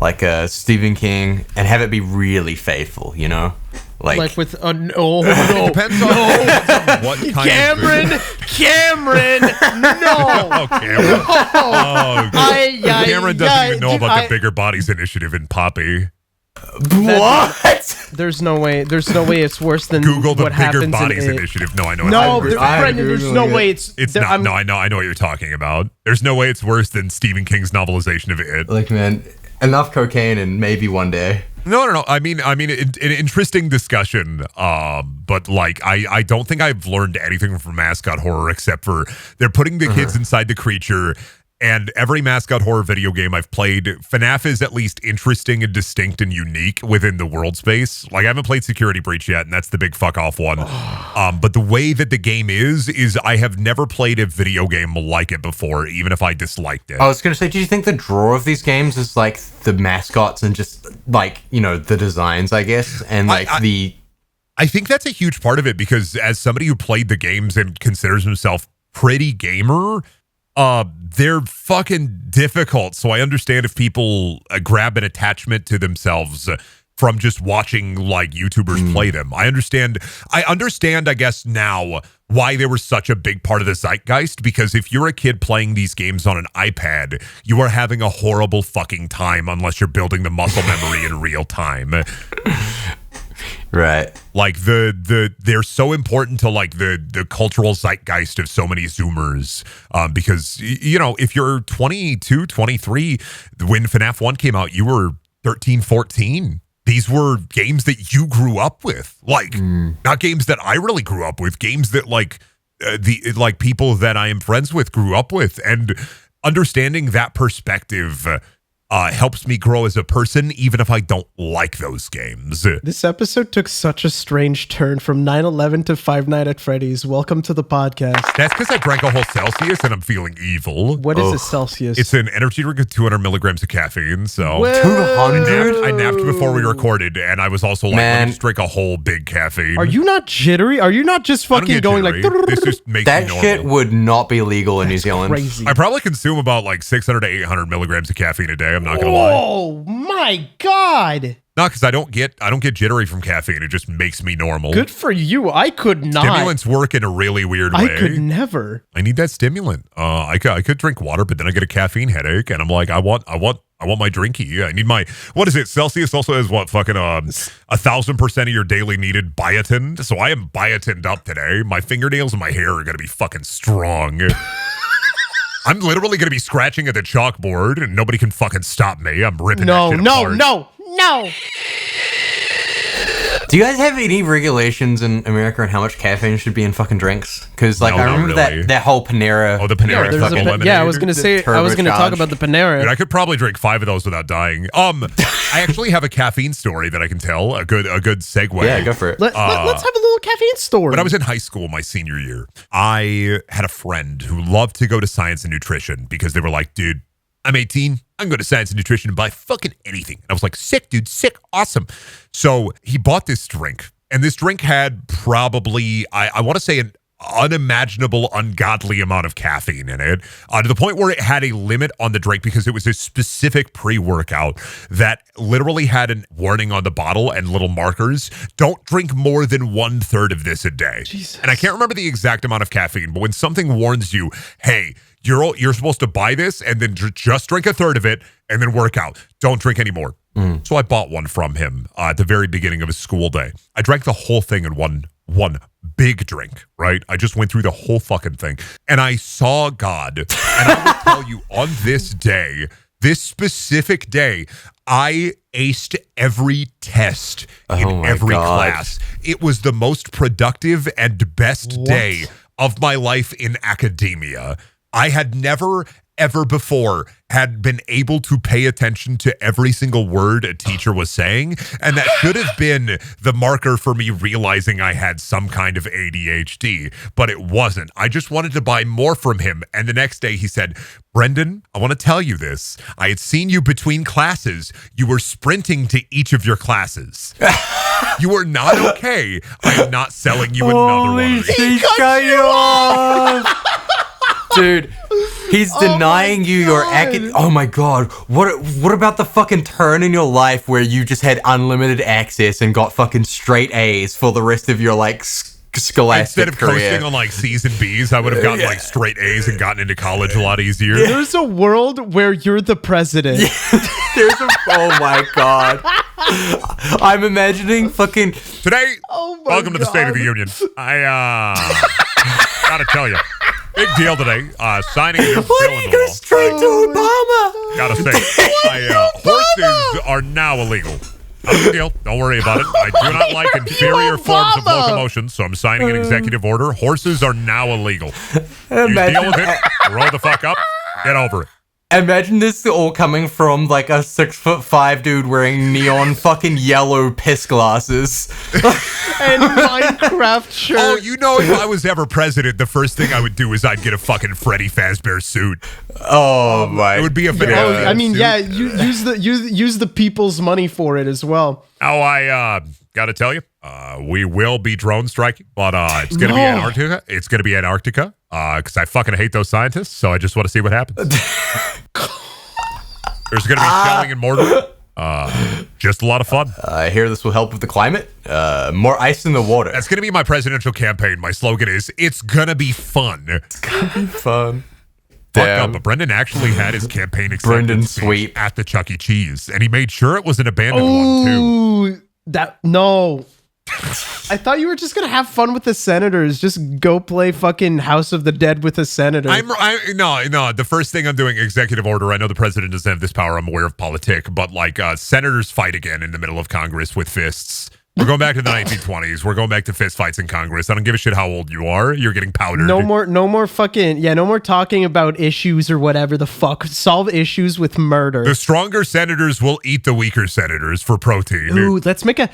Like Stephen King, and have it be really faithful, you know? Like with a no. Depends on what kind Cameron, no. Oh, Cameron. Oh, Cameron doesn't even know about the Bigger Bodies Initiative in Poppy. What? There's no way it's worse than Google the what Bigger happens Bodies in Initiative. No, I know. No, Brendan, there's no way it's not. No, I know what you're talking about. There's no way it's worse than Stephen King's novelization of It. Like, man, enough cocaine and maybe one day. No. I mean, an interesting discussion. But like, I don't think I've learned anything from mascot horror except for they're putting the kids inside the creature. And every mascot horror video game I've played, FNAF is at least interesting and distinct and unique within the world space. Like, I haven't played Security Breach yet, and that's the big fuck off one. But the way that the game is I have never played a video game like it before, even if I disliked it. I was going to say, do you think the draw of these games is like the mascots and just like, you know, the designs, I guess, and like I think that's a huge part of it because as somebody who played the games and considers himself pretty gamer, they're fucking difficult. So I understand if people grab an attachment to themselves from just watching like YouTubers play them. I understand, I guess now why they were such a big part of the zeitgeist, because if you're a kid playing these games on an iPad, you are having a horrible fucking time unless you're building the muscle memory in real time. Right. Like they're so important to like the cultural zeitgeist of so many Zoomers. Because, you know, if you're 22, 23, when FNAF 1 came out, you were 13, 14. These were games that you grew up with. Like, not games that I really grew up with, games that like people that I am friends with grew up with. And understanding that perspective helps me grow as a person, even if I don't like those games. This episode took such a strange turn from 9/11 to Five Nights at Freddy's. Welcome to the podcast. That's because I drank a whole Celsius and I'm feeling evil. What is a Celsius? It's an energy drink with 200 milligrams of caffeine. So 200? I napped before we recorded, and I was also like, let me just drink a whole big caffeine. Are you not jittery? Are you not just fucking going jittery. like... This just makes that me normal. shit would not be legal in New Zealand. Crazy. I probably consume about like 600 to 800 milligrams of caffeine a day. I'm not gonna lie. Oh my God. No, because I don't get jittery from caffeine. It just makes me normal. Good for you. I could not. Stimulants work in a really weird way. I could never. I need that stimulant. I could drink water, but then I get a caffeine headache, and I'm like, I want my drinky. Yeah, I need my, what is it? Celsius also has what, fucking 1,000% of your daily needed biotin. So I am biotined up today. My fingernails and my hair are gonna be fucking strong. I'm literally gonna be scratching at the chalkboard, and nobody can fucking stop me. I'm ripping that shit apart. No. Do you guys have any regulations in America on how much caffeine should be in fucking drinks? Because like I remember that whole Panera. Oh, the Panera fucking lemonade. Yeah, I was gonna talk about the Panera. Dude, I could probably drink 5 of those without dying. I actually have a caffeine story that I can tell. A good segue. Yeah, go for it. Let's have a little caffeine story. When I was in high school, my senior year, I had a friend who loved to go to science and nutrition because they were like, dude, I'm 18. I can go to science and nutrition and buy fucking anything. And I was like, sick, dude, sick, awesome. So he bought this drink, and this drink had probably, I want to say, an unimaginable, ungodly amount of caffeine in it, to the point where it had a limit on the drink because it was a specific pre-workout that literally had a warning on the bottle and little markers. Don't drink more than 1/3 of this a day. Jesus. And I can't remember the exact amount of caffeine, but when something warns you, hey, you're supposed to buy this and then just drink 1/3 of it and then work out. Don't drink anymore. So I bought one from him at the very beginning of his school day. I drank the whole thing in one big drink, right? I just went through the whole fucking thing. And I saw God. And I will tell you, on this day, this specific day, I aced every test in every class. It was the most productive and best day of my life in academia. I had never, ever before had been able to pay attention to every single word a teacher was saying. And that should have been the marker for me realizing I had some kind of ADHD, but it wasn't. I just wanted to buy more from him. And the next day he said, Brendan, I want to tell you this. I had seen you between classes. You were sprinting to each of your classes. You are not okay. I am not selling you another one. He cut you off. Dude, he's denying you your oh my god. What about the fucking turn in your life where you just had unlimited access and got fucking straight A's for the rest of your like scholastic Instead of career? coasting on like C's and B's, I would have gotten like straight A's and gotten into college a lot easier. There's a world where you're the president. Oh my god. I'm imagining fucking today. Welcome to the State of the Union. I gotta tell you, big deal today. Signing a new bill into law. Straight to Obama. Gotta say, horses are now illegal. Not a big deal. Don't worry about it. I do not like inferior forms of locomotion, so I'm signing an executive order. Horses are now illegal. You deal with it. Roll the fuck up. Get over it. Imagine this all coming from like a 6'5" dude wearing neon fucking yellow piss glasses and Minecraft shirt. Oh, you know, if I was ever president, the first thing I would do is I'd get a fucking Brendy Fazbert suit. Oh my! It would be a banana. I mean, suit. yeah, use the people's money for it as well. Now I gotta tell you, we will be drone striking, but it's gonna be Antarctica. It's gonna be Antarctica. Because I fucking hate those scientists, so I just want to see what happens. There's going to be shelling and mortar. Just a lot of fun. I hear this will help with the climate. More ice in the water. That's going to be my presidential campaign. My slogan is, it's going to be fun. It's going to be fun. Fuck up, but Brendan actually had his campaign acceptance speech at the Chuck E. Cheese, and he made sure it was an abandoned one, too. No. I thought you were just gonna have fun with the senators. Just go play fucking House of the Dead with a senator. No. The first thing I'm doing, executive order. I know the president doesn't have this power. I'm aware of politics, but like senators fight again in the middle of Congress with fists. We're going back to the 1920s. We're going back to fist fights in Congress. I don't give a shit how old you are. You're getting powdered. No more talking about issues or whatever the fuck. Solve issues with murder. The stronger senators will eat the weaker senators for protein. Ooh, let's make a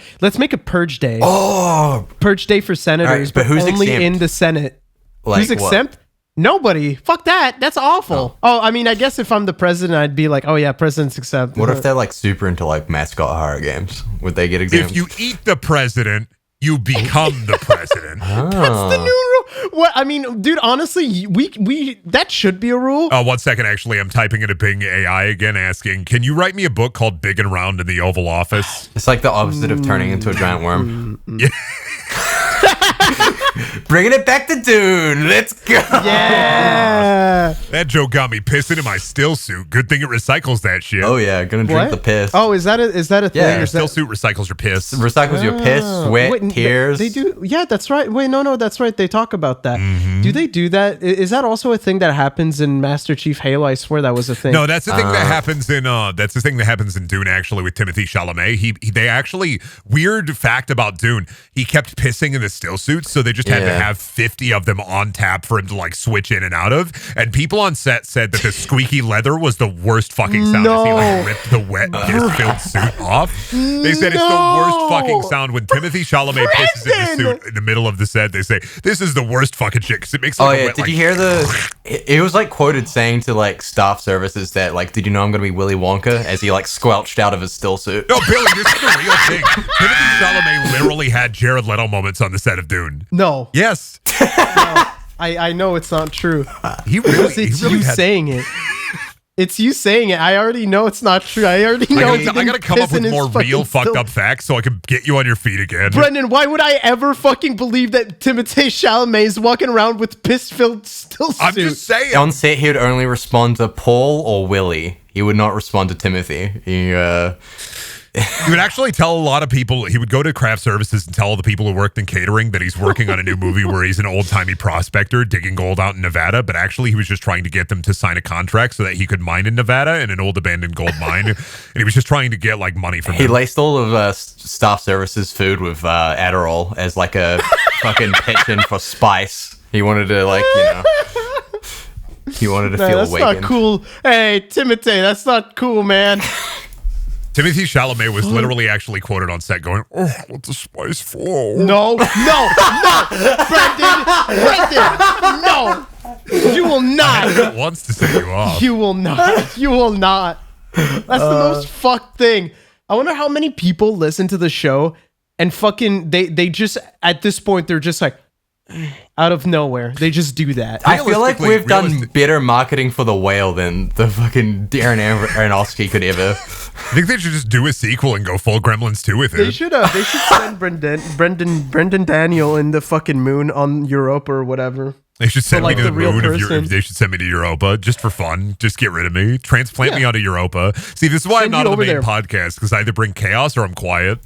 purge day. Oh, purge day for senators, but who's only exempt? In the Senate. Like who's exempt? What? Nobody. Fuck that. That's awful. Oh, I mean, I guess if I'm the president, I'd be like, oh yeah, president's exempt. What if they're like super into like mascot horror games? Would they get exempt? If you eat the president, you become the president. That's the new rule. What? I mean, dude, honestly, we that should be a rule. Oh, 1 second. Actually, I'm typing into Bing AI again, asking, can you write me a book called Big and Round in the Oval Office? It's like the opposite of turning into a giant worm. Yeah. Bringing it back to Dune. Let's go. Yeah. That joke got me pissing in my still suit. Good thing it recycles that shit. Oh yeah, gonna drink the piss. Oh, is that a thing? Yeah, your still suit recycles your piss. Recycles your piss, sweat, tears. They do. Yeah, that's right. Wait, no, that's right. They talk about that. Mm-hmm. Do they do that? Is that also a thing that happens in Master Chief Halo? I swear that was a thing. No, that's the thing that happens in. That's the thing that happens in Dune. Actually, with Timothé Chalamet, they actually weird fact about Dune. He kept pissing in the still suit, so they just had to have 50 of them on tap for him to like switch in and out of. And people on set said that the squeaky leather was the worst fucking sound as he like ripped the wet piss-filled suit off. They said it's the worst fucking sound when Timothé Chalamet pisses in the suit in the middle of the set. They say this is the worst fucking shit because it makes like a wet, did you hear it was like quoted saying to like staff services that like, did you know I'm gonna be Willy Wonka, as he like squelched out of his still suit. No, Billy, this is a real thing. Timothé Chalamet literally had Jared Leto moments on the set of Dune. No. Yes. No. I know it's not true. It's you saying it. It's you saying it. I already know it's not true. I already know. I gotta come up with more real fucked up facts so I can get you on your feet again. Brendan, why would I ever fucking believe that Timothé Chalamet is walking around with piss-filled still suit? I'm just saying. On set, he would only respond to Paul or Willie. He would not respond to Timothé. He would actually tell a lot of people, he would go to craft services and tell all the people who worked in catering that he's working on a new movie where he's an old-timey prospector digging gold out in Nevada, but actually he was just trying to get them to sign a contract so that he could mine in Nevada in an old abandoned gold mine. And he was just trying to get like money from them. He laced all of staff services food with Adderall as like a fucking pitch in for spice. He wanted to like, he wanted to feel that's awakened. Not cool. Hey, Timothé, that's not cool, man. Timothé Chalamet was literally actually quoted on set going, "Oh, let the spice flow." No, Brendan, no. You will not. He wants to set you off. You will not. You will not. That's the most fucked thing. I wonder how many people listen to the show and fucking they just at this point they're just like out of nowhere. They just do that. I feel like we've done better marketing for The Whale than the fucking Darren Aronofsky could ever. I think they should just do a sequel and go full Gremlins 2 with it. They should send Brendaniel in the fucking moon on Europa or whatever. They should send me to the moon of person. They should send me to Europa just for fun. Just get rid of me. Transplant me onto Europa. See, this is why I'm not on the main podcast, because I either bring chaos or I'm quiet.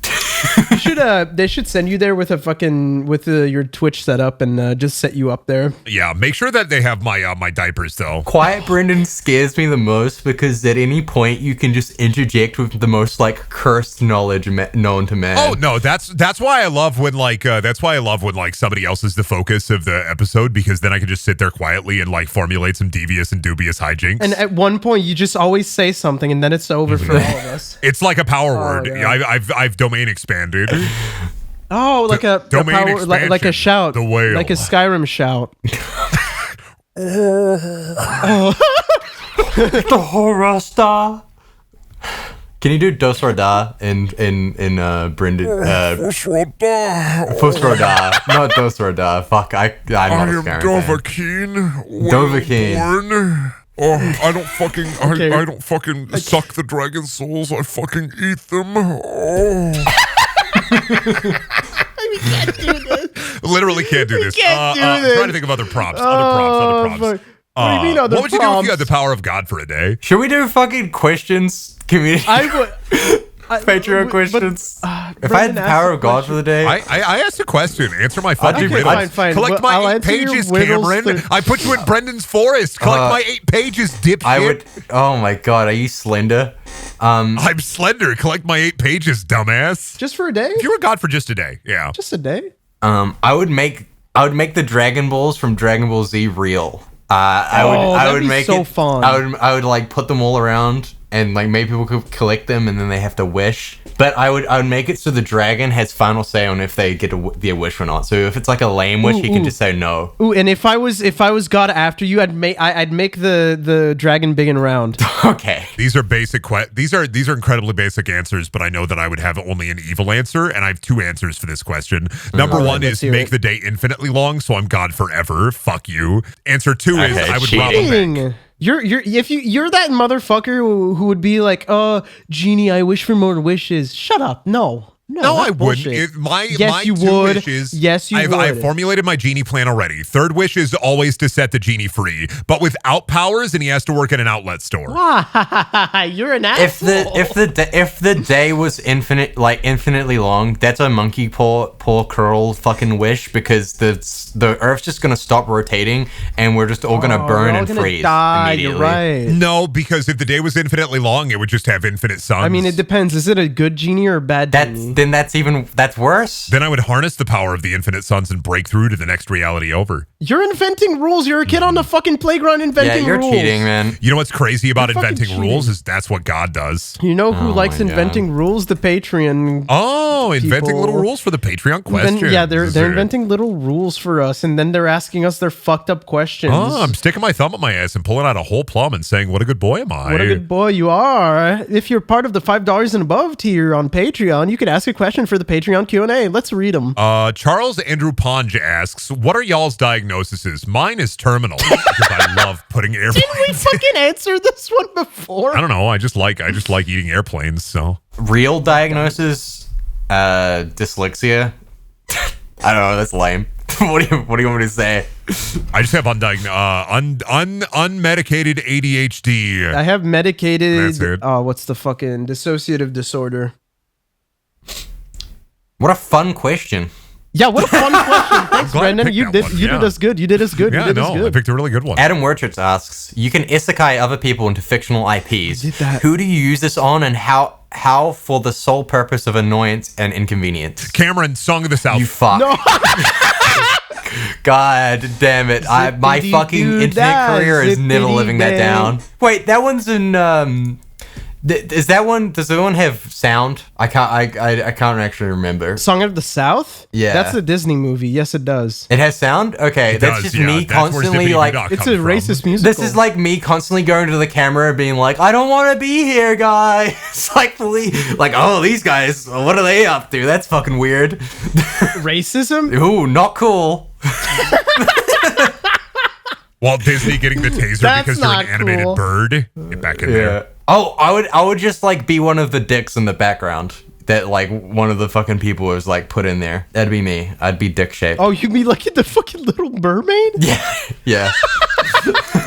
They should send you there with a fucking your Twitch setup and just set you up there. Yeah, make sure that they have my my diapers though. Quiet Brendan scares me the most because at any point you can just interject with the most like cursed knowledge known to man. Oh no, that's why I love when somebody else is the focus of the episode, because then I can just sit there quietly and like formulate some devious and dubious hijinks. And at one point you just always say something and then it's over for all of us. It's like a power word. Yeah. I've domain expanded. Oh, like a power, like a shout, the whale, like a Skyrim shout. The horror star. Can you do Dos or Da in Brendan? Fosroda, not Dos or Da. Fuck, I'm not I a am Skyrim fan. Dovahkiin. Oh, I don't fucking suck the dragon souls. I fucking eat them. Oh. We can't do this. Literally can't do this. Can't do I'm this. trying to think of other props. Other props. Fuck. What do you mean other What would you do if you props? had the power of God for a day? Should we do fucking questions? Community. Patreon questions. If I had the power of God for the day, I asked a question. Answer my fucking riddles. Fine. Collect I'll my 8 answer your pages, riddles Cameron. I put you in Brendan's forest. Collect my 8 pages, dipshit. I would. Oh my god, are you slender? I'm slender. Collect my 8 pages, dumbass. Just for a day? If you were God for just a day, yeah. Just a day? I would make the Dragon Balls from Dragon Ball Z real. I would make so it fun. I would like put them all around and like maybe people could collect them and then they have to wish. But I would make it so the dragon has final say on if they get their wish or not. So if it's like a lame wish, he can just say no. Ooh, and if I was God after you, I'd make the dragon big and round. Okay. These are basic these are incredibly basic answers, but I know that I would have only an evil answer, and I have 2 answers for this question. Number 1 is make the day infinitely long, so I'm God forever. Fuck you. Answer 2 is I would rob a bank. You're that motherfucker who would be like, Genie, I wish for more wishes. Shut up. No, I wouldn't. My you 2 would. wishes. Yes, you would. I've formulated my genie plan already. 3rd wish is always to set the genie free, but without powers, and he has to work at an outlet store. You're an asshole. If the day was infinitely long, that's a monkey paw curl fucking wish, because the Earth's just gonna stop rotating and we're just all gonna burn and freeze immediately. You're right. No, because if the day was infinitely long, it would just have infinite suns. I mean, it depends. Is it a good genie or a bad genie? Then then that's worse. Then I would harness the power of the infinite suns and break through to the next reality over. You're inventing rules. You're a kid on the fucking playground inventing rules. Yeah, you're cheating, man. You know what's crazy about inventing rules is that's what God does. You know who likes inventing rules? The Patreon. Oh, inventing little rules for the Patreon questions. They're inventing little rules for us, and then they're asking us their fucked up questions. Oh, I'm sticking my thumb up my ass and pulling out a whole plum and saying, "What a good boy am I." What a good boy you are. If you're part of the $5 and above tier on Patreon, you could ask a question for the Patreon Q&A. Let's read them. Charles Andrew Ponge asks, "What are y'all's diagnoses? Mine is terminal because I love putting airplanes." Didn't we fucking answer this one before? I don't know. I just like eating airplanes. So real diagnosis, dyslexia. I don't know. That's lame. What do you want me to say? I just have unmedicated ADHD. I have medicated. That's it. What's the fucking dissociative disorder? What a fun question. Yeah, what a fun question. Thanks, Brendan. You did us good. You did us good. Yeah, I picked a really good one. Adam Werchitz asks, you can isekai other people into fictional IPs. Did that. Who do you use this on, and how for the sole purpose of annoyance and inconvenience? Cameron, Song of the South. You fuck. No. God damn it. My fucking internet career is never living that down. Wait, that one's in does that one have sound? I can't actually remember. Song of the South? Yeah. That's a Disney movie. Yes, it does. It has sound? Okay, that's just me constantly like it's a racist musical. This is like me constantly going to the camera being like, I don't want to be here, guys. like oh, these guys, what are they up to? That's fucking weird. Racism? Ooh, not cool. Walt Disney getting the taser because you're an animated bird. Get back in there. Oh, I would just like be one of the dicks in the background that like one of the fucking people was like put in there. That'd be me. I'd be dick shaped. Oh, you mean like in the fucking Little Mermaid? Yeah. Yeah.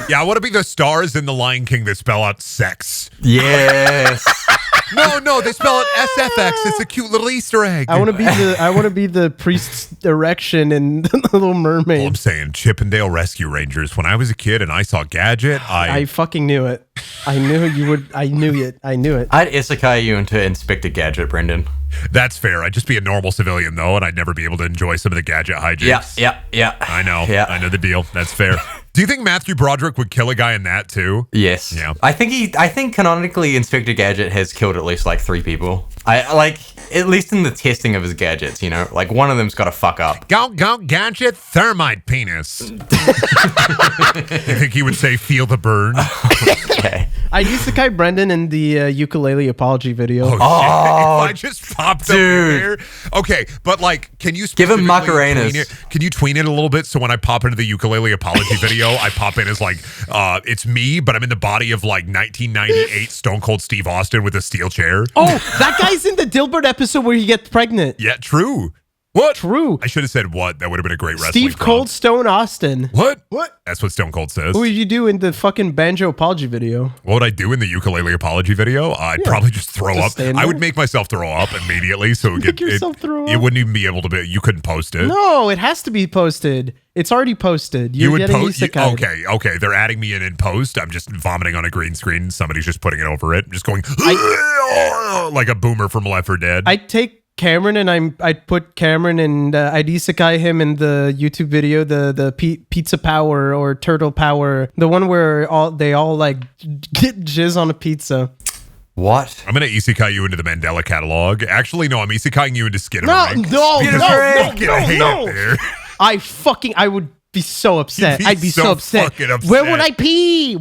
Yeah, I want to be the stars in The Lion King that spell out sex. Yes. No, they spell it SFX. It's a cute little Easter egg. I want to be the priest's erection in The Little Mermaid. Well, I'm saying Chippendale Rescue Rangers. When I was a kid and I saw Gadget, I fucking knew it. I knew you would. I knew it. I'd isekai you into Inspector Gadget, Brendan. That's fair. I'd just be a normal civilian though, and I'd never be able to enjoy some of the Gadget hijinks. Yeah. I know. Yeah. I know the deal. That's fair. Do you think Matthew Broderick would kill a guy in that too? Yes. Yeah. I think canonically Inspector Gadget has killed at least like 3 people. I like at least in the testing of his gadgets, you know, like one of them's got to fuck up. Go Gadget, thermite penis. You think he would say feel the burn? Okay. I isekai Brendan in the ukulele apology video. Oh, shit. If I just popped up in there. Okay, but like, can you give him Macarenas? Can you tween it a little bit so when I pop into the ukulele apology video, I pop in as like, it's me, but I'm in the body of like 1998 Stone Cold Steve Austin with a steel chair. Oh, that guy's in the Dilbert episode where he gets pregnant. Yeah, true. What? True. I should have said what. That would have been a great wrestling Steve Cold Stone Austin. What? That's what Stone Cold says. What would you do in the fucking banjo apology video? What would I do in the ukulele apology video? I'd probably just throw up. I would make myself throw up immediately, so it wouldn't even be able to be. You couldn't post it. No, it has to be posted. It's already posted. You would post. Okay. They're adding me in post. I'm just vomiting on a green screen. Somebody's just putting it over it. I'm just going like a boomer from Left 4 Dead. I take Cameron and I'd put Cameron and I'd isekai him in the YouTube video, the pizza power or turtle power, the one where they all like get jizz on a pizza. What? I'm gonna isekai you into the Mandela catalog. Actually, no, I'm isekaiing you into Skinamarink. No. I would be so upset. I'd be so upset. Where would I pee?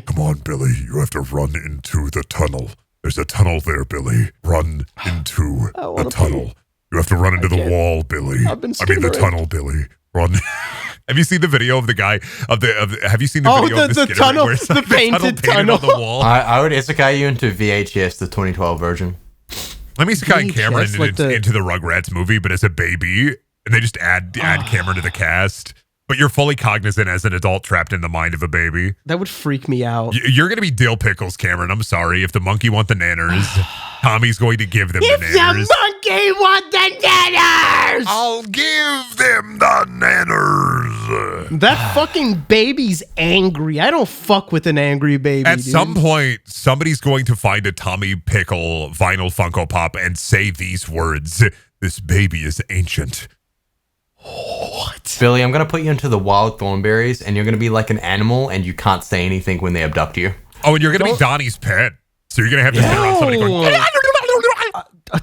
Come on, Billy. You have to run into the tunnel. There's a tunnel there, Billy. Run into the tunnel. You have to run into the wall, Billy. The tunnel, Billy. Run. Have you seen the video of the guy have you seen the video of the tunnel, the painted tunnel on the wall? I would isekai you into VHS, the 2012 version. Let me isekai Cameron into the Rugrats movie, but as a baby, and they just add Cameron to the cast. But you're fully cognizant as an adult trapped in the mind of a baby. That would freak me out. You're going to be dill pickles, Cameron. I'm sorry. If the monkey want the nanners, Tommy's going to give them the nanners. If the monkey want the nanners! I'll give them the nanners. That fucking baby's angry. I don't fuck with an angry baby. At some point, somebody's going to find a Tommy Pickle vinyl Funko Pop and say these words. This baby is ancient. What? Billy, I'm going to put you into the wild thornberries, and you're going to be like an animal, and you can't say anything when they abduct you. Oh, and you're going to be Donnie's pet. So you're going to have to sit around somebody going...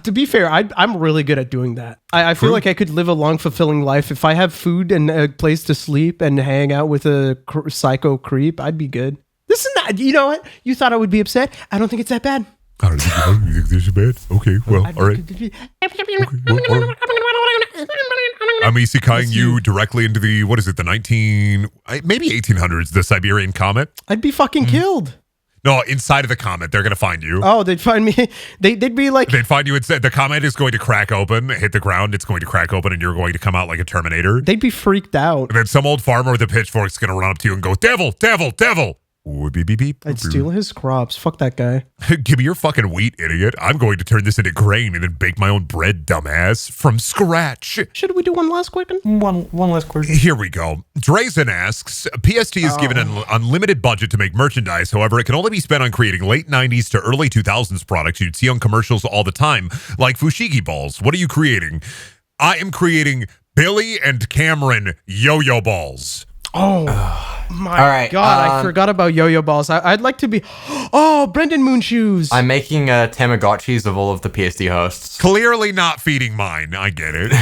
To be fair, I'm really good at doing that. I feel like I could live a long, fulfilling life. If I have food and a place to sleep and hang out with a psycho creep, I'd be good. This and that. You know what? You thought I would be upset? I don't think it's that bad. I don't think you think this is bad? Okay, well, all right. I'm isekaiing you directly into the, what is it, the maybe 1800s, the Siberian comet? I'd be fucking killed. No, inside of the comet, they're going to find you. Oh, they'd find me. They'd be like... They'd find you inside. The comet is going to crack open, hit the ground, it's going to crack open, and you're going to come out like a Terminator. They'd be freaked out. And then some old farmer with a pitchfork's going to run up to you and go, devil, devil, devil. Ooh, beep, beep, beep. I'd steal his crops. Fuck that guy. Give me your fucking wheat, idiot. I'm going to turn this into grain and then bake my own bread, dumbass, from scratch. Should we do one last question? One last question. Here we go. Drazen asks, PST is given an unlimited budget to make merchandise. However, it can only be spent on creating late 90s to early 2000s products you'd see on commercials all the time, like Fushigi balls. What are you creating? I am creating Billy and Cameron yo-yo balls. Oh, my God. I forgot about yo-yo balls. I'd like to be... Oh, Brendan Moon shoes. I'm making Tamagotchis of all of the PSD hosts. Clearly not feeding mine. I get it.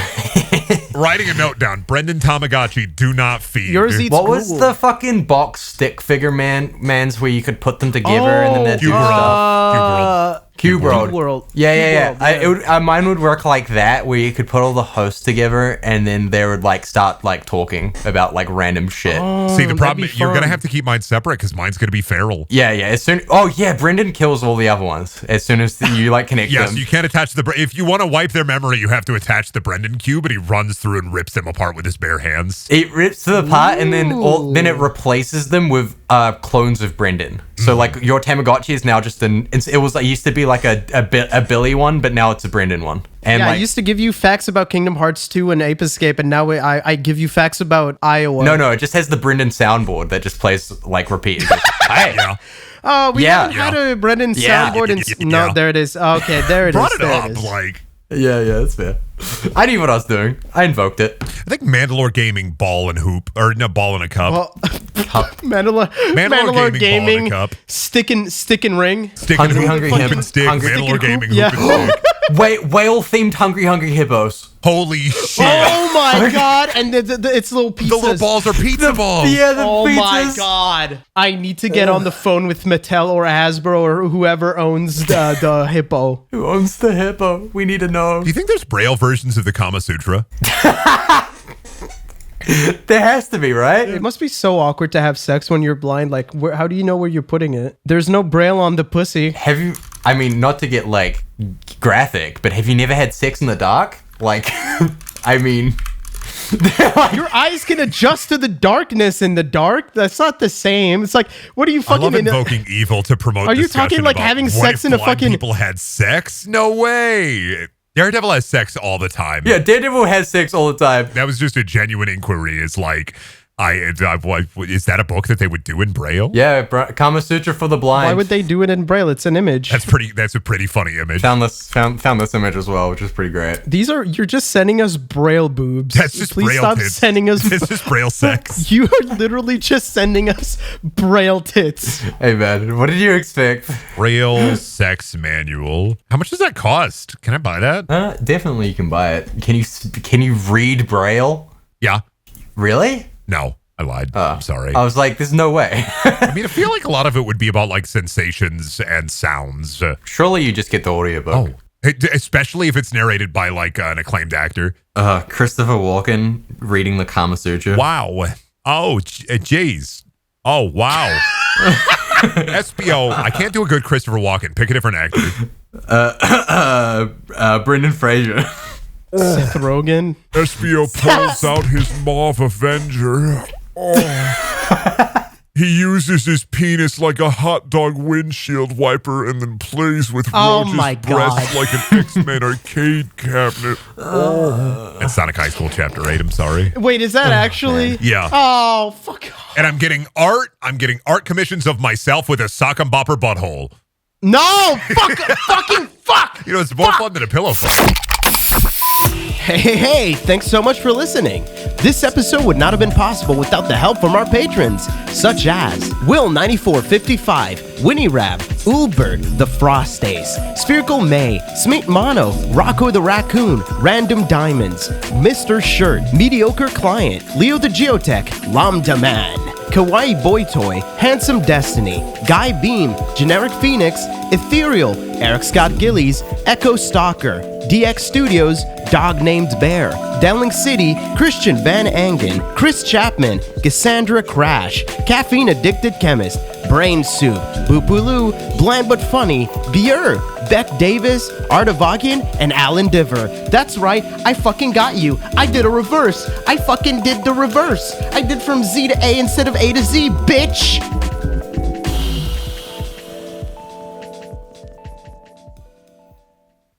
Writing a note down. Brendan Tamagotchi, do not feed. Yours eats What was the fucking box stick figure man's where you could put them together and then they'd do stuff? Cube World. Yeah. Mine would work like that, where you could put all the hosts together, and then they would like start like talking about like random shit. See, the problem is you're gonna have to keep mine separate because mine's gonna be feral. Yeah. Brendan kills all the other ones as soon as you like connect them. Yes, you can't attach if you want to wipe their memory, you have to attach the Brendan cube, and he runs through and rips them apart with his bare hands. It rips them apart, and then it replaces them with clones of Brendan. So like your Tamagotchi is now just it used to be like a Billy one, but now it's a Brendan one. And I used to give you facts about Kingdom Hearts 2 and Ape Escape, and now I give you facts about Iowa. No, it just has the Brendan soundboard that just plays like repeat. Hey. Yeah. Oh, we haven't had a Brendan soundboard. No, there it is. Okay, there it is. Brought it up, like. Yeah, that's fair. I knew what I was doing. I invoked it. I think Mandalore Gaming ball and hoop, or no, ball and a cup. Well, Mandalore Gaming ball and a cup. Stick and ring. Hungry hoop and stick. Mandalore Gaming hoop and stick. Whale themed Hungry Hippos. Holy shit! Oh my God! And it's little pizzas. The little balls are pizza balls. Yeah, the pizzas. My God! I need to get on the phone with Mattel or Hasbro or whoever owns the hippo. Who owns the hippo? We need to know. Do you think there's Braille versions of the Kama Sutra? There has to be, right? It must be so awkward to have sex when you're blind. Like, how do you know where you're putting it? There's no Braille on the pussy. Have you? I mean, not to get like graphic, but have you never had sex in the dark? Like, I mean, your eyes can adjust to the darkness in the dark. That's not the same. It's like, what are you fucking? I love invoking evil to promote. Are you talking like having sex in a fucking? People had sex? No way. Daredevil has sex all the time. Yeah, Daredevil has sex all the time. That was just a genuine inquiry. It's like, is that a book that they would do in Braille? Yeah, Kama Sutra for the blind. Why would they do it in Braille? It's an image. That's a pretty funny image. Found this image as well, which is pretty great. You're just sending us Braille boobs. That's just Please Braille stop tits. sending us. It's just Braille sex. You are literally just sending us Braille tits. Hey man, what did you expect? Braille sex manual. How much does that cost? Can I buy that? Definitely you can buy it. Can you read Braille? Yeah. Really? No, I lied. I'm sorry. I was like, there's no way. I mean, I feel like a lot of it would be about like sensations and sounds. Surely you just get the audiobook. Oh, especially if it's narrated by like an acclaimed actor. Christopher Walken reading the Kama Sutra. Wow. Oh, jeez. Oh, wow. SBO. I can't do a good Christopher Walken. Pick a different actor. Brendan Fraser. Seth Rogen. SBO pulls out his Mauve Avenger. Oh. He uses his penis like a hot dog windshield wiper and then plays with Roach's breasts like an X-Men arcade cabinet. That's Sonic High School Chapter 8, I'm sorry. Wait, is that actually? Yeah. Oh, fuck. And I'm getting art commissions of myself with a sock and bopper butthole. No! Fucking fuck! You know, it's more fun than a pillow fight. Hey, thanks so much for listening. This episode would not have been possible without the help from our patrons, such as Will9455, Winnie Rab, Ulbert, The Frost Ace, Spherical May, Smeet Mono, Rocco the Raccoon, Random Diamonds, Mr. Shirt, Mediocre Client, Leo the Geotech, Lambda Man, Kawaii Boy Toy, Handsome Destiny, Guy Beam, Generic Phoenix, Ethereal, Eric Scott Gillies, Echo Stalker, DX Studios, Dog Named Bear, Dowling City, Christian Van Angen, Chris Chapman, Cassandra Crash, Caffeine Addicted Chemist, Brain Soup, Boopaloo, Bland But Funny, Bier, Beck Davis, Artavagian, and Alan Diver. That's right, I fucking got you. I did a reverse. I fucking did the reverse. I did from Z to A instead of A to Z, bitch!